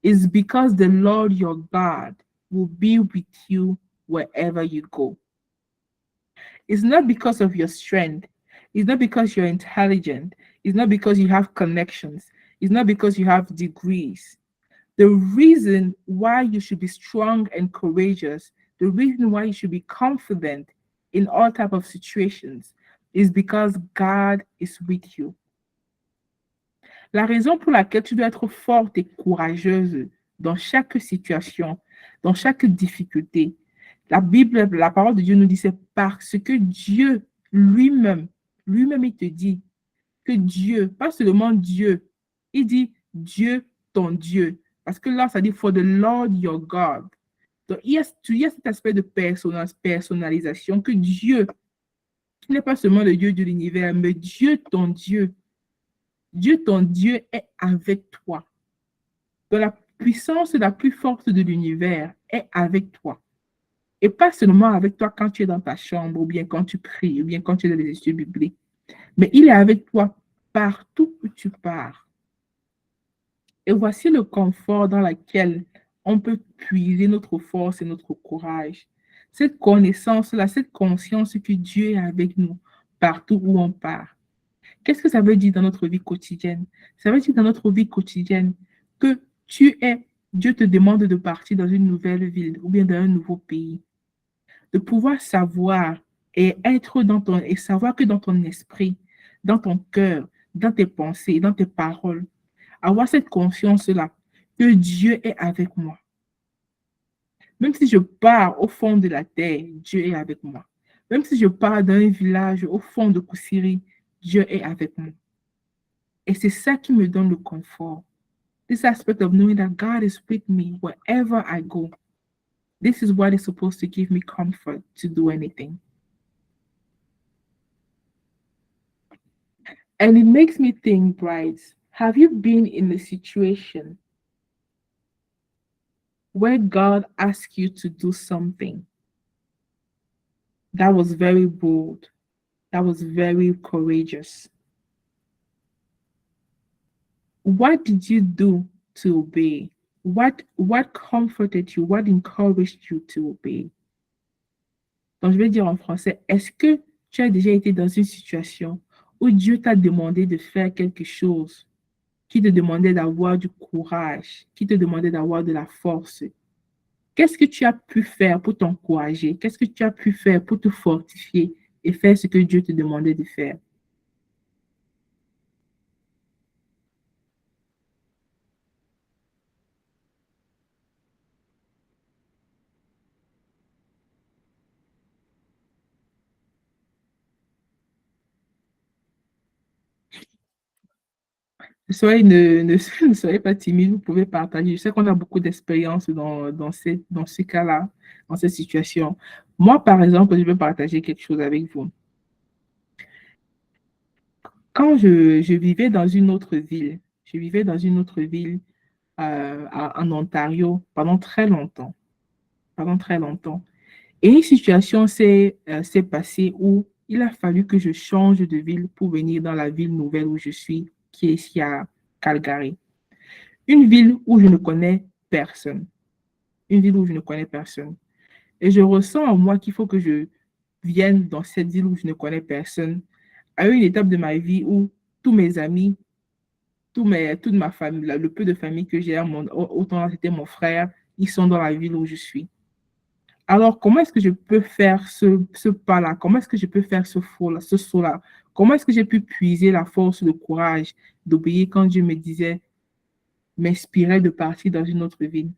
It's because the Lord your God will be with you wherever you go. It's not because of your strength. It's not because you're intelligent. It's not because you have connections. It's not because you have degrees. The reason why you should be strong and courageous, the reason why you should be confident in all types of situations is because God is with you. La raison pour laquelle tu dois être forte et courageuse dans chaque situation, dans chaque difficulté, la Bible, la parole de Dieu nous dit, c'est parce que Dieu lui-même, il te dit que Dieu, pas seulement Dieu, il dit Dieu, ton Dieu. Parce que là, ça dit for the Lord your God. Donc, il y a cet aspect de personnalisation que Dieu, qui n'est pas seulement le Dieu de l'univers, mais Dieu, ton Dieu est avec toi. Donc, la puissance la plus forte de l'univers est avec toi. Et pas seulement avec toi quand tu es dans ta chambre, ou bien quand tu pries, ou bien quand tu es dans les études bibliques. Mais il est avec toi partout où tu pars. Et voici le confort dans lequel on peut puiser notre force et notre courage. Cette connaissance-là, cette conscience que Dieu est avec nous partout où on part. Qu'est-ce que ça veut dire dans notre vie quotidienne? Ça veut dire dans notre vie quotidienne que Dieu te demande de partir dans une nouvelle ville ou bien dans un nouveau pays. De pouvoir savoir et être et savoir que dans ton esprit, dans ton cœur, dans tes pensées, dans tes paroles, avoir cette conscience-là que Dieu est avec moi. Même si je pars au fond de la terre, Dieu est avec moi. Même si je pars dans un village au fond de Koussiri, Dieu est avec moi. Et c'est ça qui me donne le confort. This aspect of knowing that God is with me wherever I go. This is what is supposed to give me comfort to do anything. And it makes me think, brides, have you been in a situation where God asked you to do something that was very bold, that was very courageous? What did you do to obey? What comforted you? What encouraged you to obey? Donc, je vais dire en français, est-ce que tu as déjà été dans une situation où Dieu t'a demandé de faire quelque chose, qui te demandait d'avoir du courage, qui te demandait d'avoir de la force? Qu'est-ce que tu as pu faire pour t'encourager? Qu'est-ce que tu as pu faire pour te fortifier et faire ce que Dieu te demandait de faire? Ne soyez pas timide, vous pouvez partager. Je sais qu'on a beaucoup d'expérience dans ce cas-là, dans cette situation. Moi, par exemple, je vais partager quelque chose avec vous. Quand je vivais dans une autre ville, je vivais dans une autre ville en Ontario pendant très longtemps, pendant très longtemps. Et une situation s'est passée où il a fallu que je change de ville pour venir dans la ville nouvelle où je suis, qui est ici à Calgary. Une ville où je ne connais personne. Une ville où je ne connais personne. Et je ressens en moi qu'il faut que je vienne dans cette ville où je ne connais personne, à une étape de ma vie où tous mes amis, toute ma famille, le peu de famille que j'ai, autant c'était mon frère, ils sont dans la ville où je suis. Alors, comment est-ce que je peux faire ce pas-là? Comment est-ce que je peux faire ce saut-là? Comment est-ce que j'ai pu puiser la force, le courage d'obéir quand Dieu me disait, m'inspirait de partir dans une autre ville?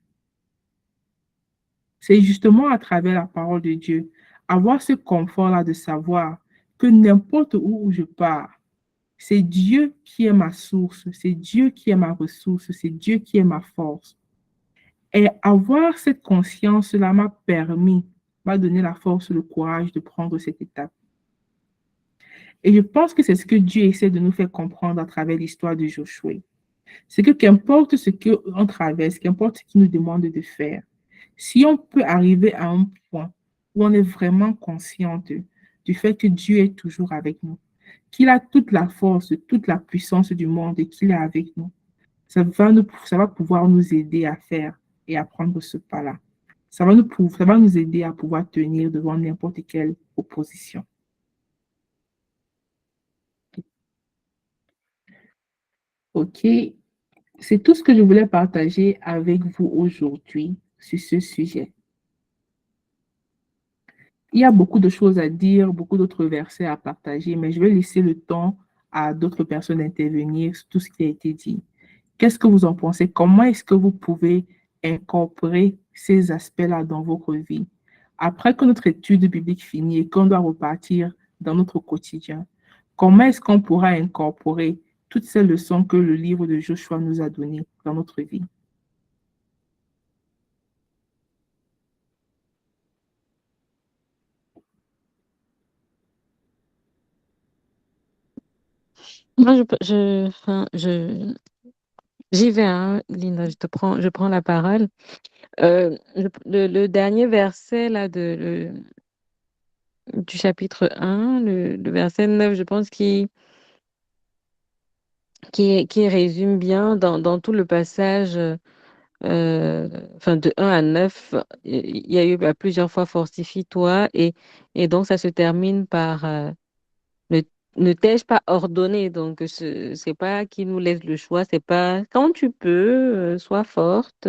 C'est justement à travers la parole de Dieu, avoir ce confort-là de savoir que n'importe où je pars, c'est Dieu qui est ma source, c'est Dieu qui est ma ressource, c'est Dieu qui est ma force. Et avoir cette conscience-là m'a donné la force, le courage de prendre cette étape. Et je pense que c'est ce que Dieu essaie de nous faire comprendre à travers l'histoire de Josué. C'est que qu'importe ce qu'on traverse, qu'importe ce qu'il nous demande de faire, si on peut arriver à un point où on est vraiment consciente du fait que Dieu est toujours avec nous, qu'il a toute la force, toute la puissance du monde et qu'il est avec nous, ça va pouvoir nous aider à faire et à prendre ce pas-là. Ça va nous aider à pouvoir tenir devant n'importe quelle opposition. OK. C'est tout ce que je voulais partager avec vous aujourd'hui sur ce sujet. Il y a beaucoup de choses à dire, beaucoup d'autres versets à partager, mais je vais laisser le temps à d'autres personnes d'intervenir sur tout ce qui a été dit. Qu'est-ce que vous en pensez? Comment est-ce que vous pouvez incorporer ces aspects-là dans votre vie? Après que notre étude biblique finit et qu'on doit repartir dans notre quotidien, comment est-ce qu'on pourra incorporer toutes ces leçons que le livre de Joshua nous a données dans notre vie? Moi, j'y vais, hein, Linda, je prends la parole. Le dernier verset là, du chapitre 1, le verset 9, je pense, qui résume bien dans tout le passage enfin de 1 à 9, il y a eu plusieurs fois fortifie-toi et donc ça se termine par ne, ne t'ai-je pas ordonné? Donc c'est pas qui nous laisse le choix, c'est pas quand tu peux, sois forte,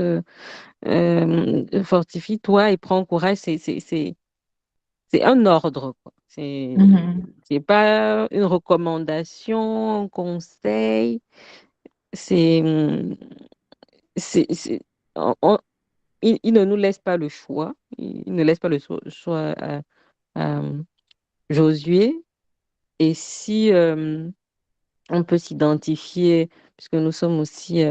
fortifie-toi et prends courage, c'est un ordre, quoi. Mhm. C'est pas une recommandation, un conseil, c'est c'est il ne nous laisse pas le choix. Il ne laisse pas le choix à Josué. Et si on peut s'identifier, puisque nous sommes aussi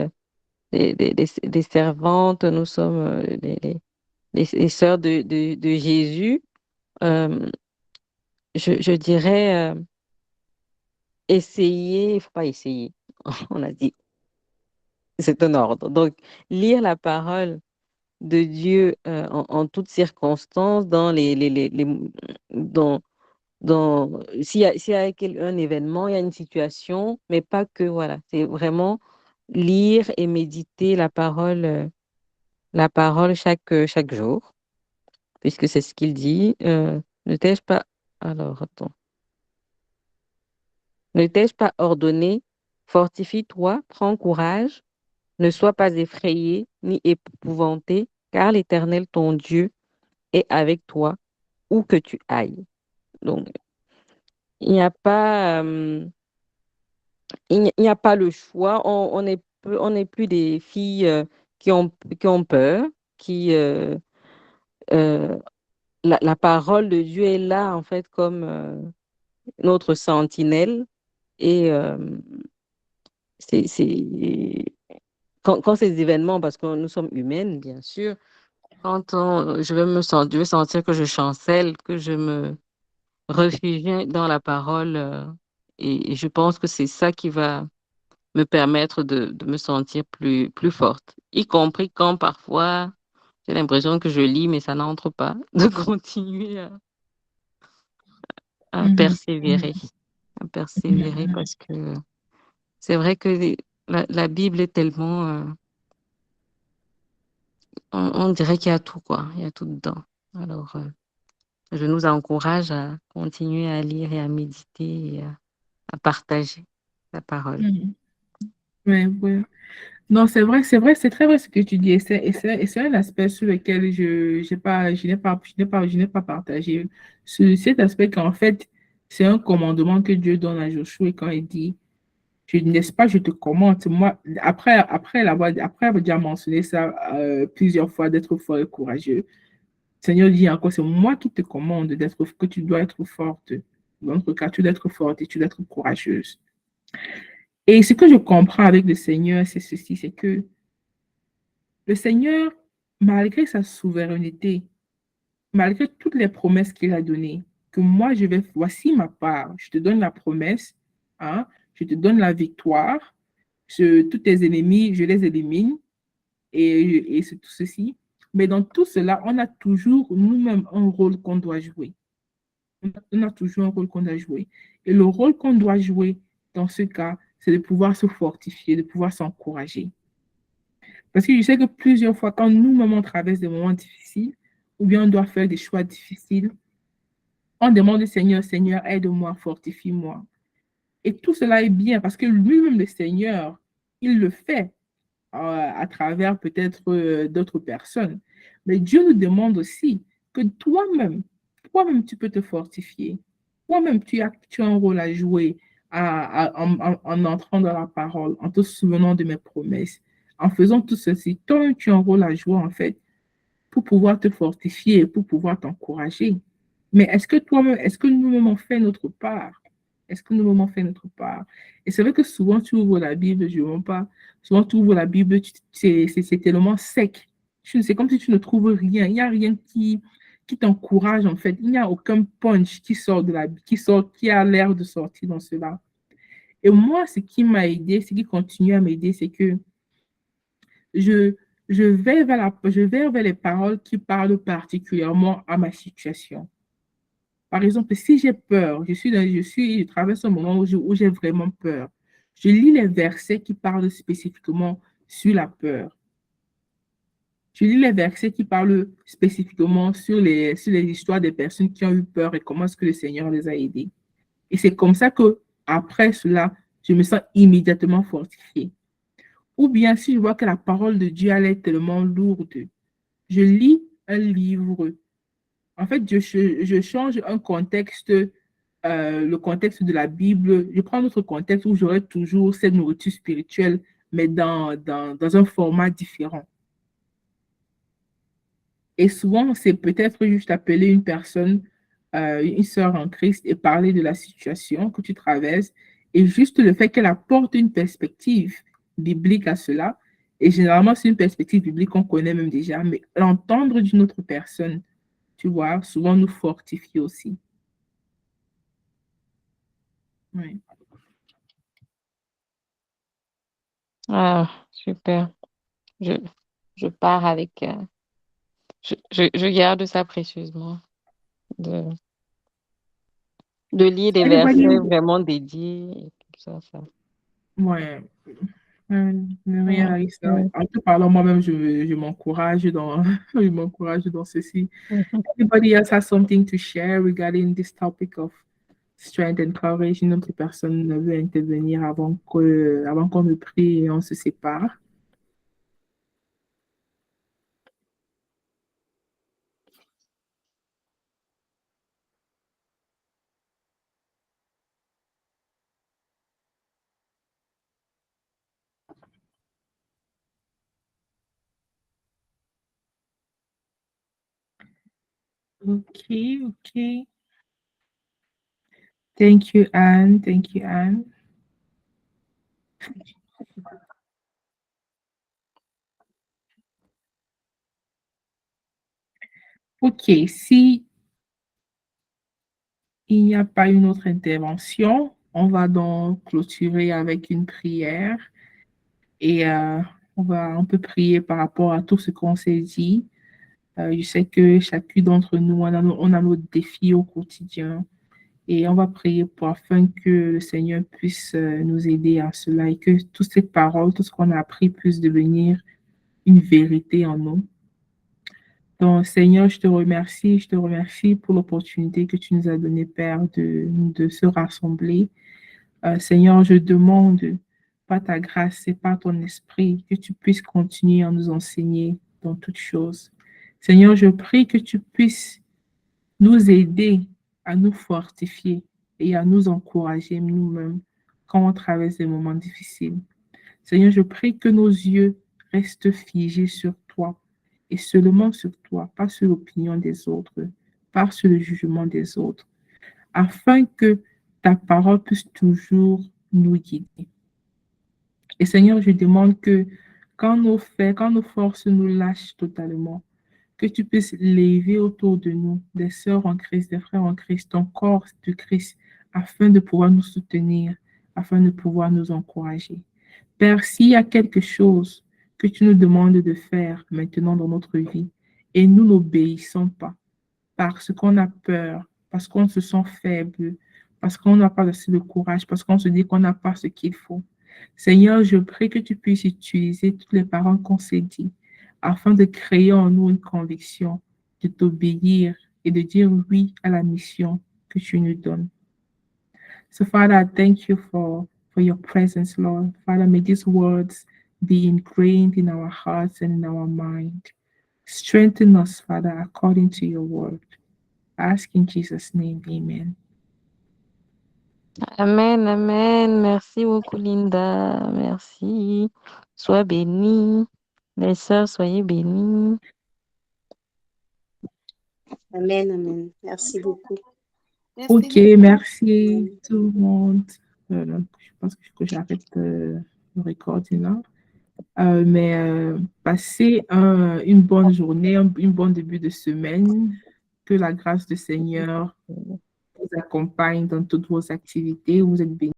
des servantes, nous sommes les sœurs de Jésus, euh, je dirais essayer, il ne faut pas essayer. On a dit, c'est un ordre. Donc, lire la parole de Dieu en toutes circonstances, dans dans, s'il y a un événement, il y a une situation, mais pas que, voilà. C'est vraiment lire et méditer la parole chaque jour, puisque c'est ce qu'il dit. Ne t'ai-je pas, alors, attends, ne t'ai-je pas ordonné, fortifie-toi, prends courage, ne sois pas effrayé ni épouvanté, car l'Éternel, ton Dieu, est avec toi où que tu ailles. Donc, il n'y a pas, il n'y a pas le choix. On n'est plus des filles qui ont peur, qui, euh, la parole de Dieu est là, en fait, comme notre sentinelle. Et c'est, quand ces événements, parce que nous sommes humaines, bien sûr, je vais sentir que je chancelle, que je me réfugie dans la parole. Et je pense que c'est ça qui va me permettre de me sentir plus forte, y compris quand parfois j'ai l'impression que je lis, mais ça n'entre pas, de continuer à Mhm. persévérer, à persévérer Mhm. parce que c'est vrai que la Bible est tellement, on dirait qu'il y a tout, quoi, il y a tout dedans. Alors, je nous encourage à continuer à lire et à méditer et à partager la parole. Mhm. Ouais, ouais. Non, c'est vrai, c'est très vrai ce que tu dis. Et c'est un aspect sur lequel je n'ai pas partagé. Cet aspect qu'en fait, c'est un commandement que Dieu donne à Josué quand il dit, je ne laisse pas, je te commande. Moi, après avoir déjà mentionné ça plusieurs fois, d'être fort et courageux, le Seigneur dit encore, c'est moi qui te commande que tu dois être forte. Dans notre cas, tu dois être forte et tu dois être courageuse. Et ce que je comprends avec le Seigneur, c'est ceci, c'est que le Seigneur, malgré sa souveraineté, malgré toutes les promesses qu'il a données, que moi voici ma part, je te donne la promesse, hein, je te donne la victoire, tous tes ennemis, je les élimine, et c'est tout ceci. Mais dans tout cela, on a toujours nous-mêmes un rôle qu'on doit jouer. On a toujours un rôle qu'on doit jouer. Et le rôle qu'on doit jouer dans ce cas, c'est de pouvoir se fortifier, de pouvoir s'encourager. Parce que je sais que plusieurs fois, quand nous-mêmes on traverse des moments difficiles, ou bien on doit faire des choix difficiles, on demande au Seigneur, Seigneur, aide-moi, fortifie-moi. Et tout cela est bien parce que lui-même, le Seigneur, il le fait à travers peut-être d'autres personnes. Mais Dieu nous demande aussi que toi-même, tu peux te fortifier. Toi-même, tu as un rôle à jouer en entrant dans la parole, en te souvenant de mes promesses. En faisant tout ceci, toi-même, tu as un rôle à jouer, en fait, pour pouvoir te fortifier, pour pouvoir t'encourager. Mais est-ce que nous-mêmes on fait notre part? Est-ce que nous-mêmes on fait notre part? Et c'est vrai que souvent tu ouvres la Bible, je ne mens pas, souvent tu ouvres la Bible, c'est tellement sec. C'est comme si tu ne trouves rien. Il n'y a rien qui t'encourage en fait. Il n'y a aucun punch qui sort qui a l'air de sortir dans cela. Et moi, ce qui m'a aidé, ce qui continue à m'aider, c'est que je, je vais vers les paroles qui parlent particulièrement à ma situation. Par exemple, si j'ai peur, je traverse un moment où j'ai vraiment peur. Je lis les versets qui parlent spécifiquement sur la peur. tu lis les versets qui parlent spécifiquement sur les histoires des personnes qui ont eu peur et comment est-ce que le Seigneur les a aidés. Et c'est comme ça que, après cela, je me sens immédiatement fortifiée. Ou bien si je vois que la parole de Dieu elle est tellement lourde, je lis un livre. En fait, je change un contexte, le contexte de la Bible. Je prends notre contexte où j'aurai toujours cette nourriture spirituelle, mais dans un format différent. Et souvent, c'est peut-être juste appeler une personne, une sœur en Christ, et parler de la situation que tu traverses, et juste le fait qu'elle apporte une perspective biblique à cela. Et généralement, c'est une perspective biblique qu'on connaît même déjà, mais l'entendre d'une autre personne, tu vois, souvent nous fortifie aussi. Oui. Ah, super. Je, je pars avec... je garde ça précieusement. De lire des Anybody? versets vraiment dédiés et tout ça. Ouais. Rien Ouais, arrive ça. ouais. En te parlant moi-même, je m'encourage dans, je m'encourage dans ceci. Mhm. Anybody else has something to share regarding this topic of strength and courage? Une autre personne veut intervenir avant qu'on ne prie et on se sépare. Okay, okay. Thank you, Anne. Thank you, Anne. Ok, si il n'y a pas une autre intervention, on va donc clôturer avec une prière et on peut prier par rapport à tout ce qu'on s'est dit. Je sais que chacun d'entre nous, on a nos défis au quotidien et on va prier afin que le Seigneur puisse nous aider à cela et que toutes ces paroles, tout ce qu'on a appris puisse devenir une vérité en nous. Donc, Seigneur, je te remercie pour l'opportunité que tu nous as donnée, Père, de se rassembler. Seigneur, je demande, par ta grâce et par ton esprit, que tu puisses continuer à nous enseigner dans toutes choses. Seigneur, je prie que tu puisses nous aider à nous fortifier et à nous encourager nous-mêmes quand on traverse des moments difficiles. Seigneur, je prie que nos yeux restent figés sur toi et seulement sur toi, pas sur l'opinion des autres, pas sur le jugement des autres, afin que ta parole puisse toujours nous guider. Et Seigneur, je demande que quand nos forces nous lâchent totalement, que tu puisses lever autour de nous des sœurs en Christ, des frères en Christ, ton corps de Christ, afin de pouvoir nous soutenir, afin de pouvoir nous encourager. Père, s'il y a quelque chose que tu nous demandes de faire maintenant dans notre vie et nous n'obéissons pas parce qu'on a peur, parce qu'on se sent faible, parce qu'on n'a pas assez de courage, parce qu'on se dit qu'on n'a pas ce qu'il faut. Seigneur, je prie que tu puisses utiliser toutes les paroles qu'on s'est dit afin de créer en nous une conviction, de t'obéir et de dire oui à la mission que tu nous donnes. So, Father, I thank you for your presence, Lord. Father, may these words be ingrained in our hearts and in our mind. Strengthen us, Father, according to your word. I ask in Jesus' name, amen. Amen, amen. Merci beaucoup, Linda. Merci. Sois bénie. Les sœurs, soyez bénies. Amen, amen. Merci beaucoup. Ok, merci tout le monde. Je pense que j'arrête le recording là. Mais passez une bonne journée, un bon début de semaine. Que la grâce du Seigneur vous accompagne dans toutes vos activités. Vous êtes bénis.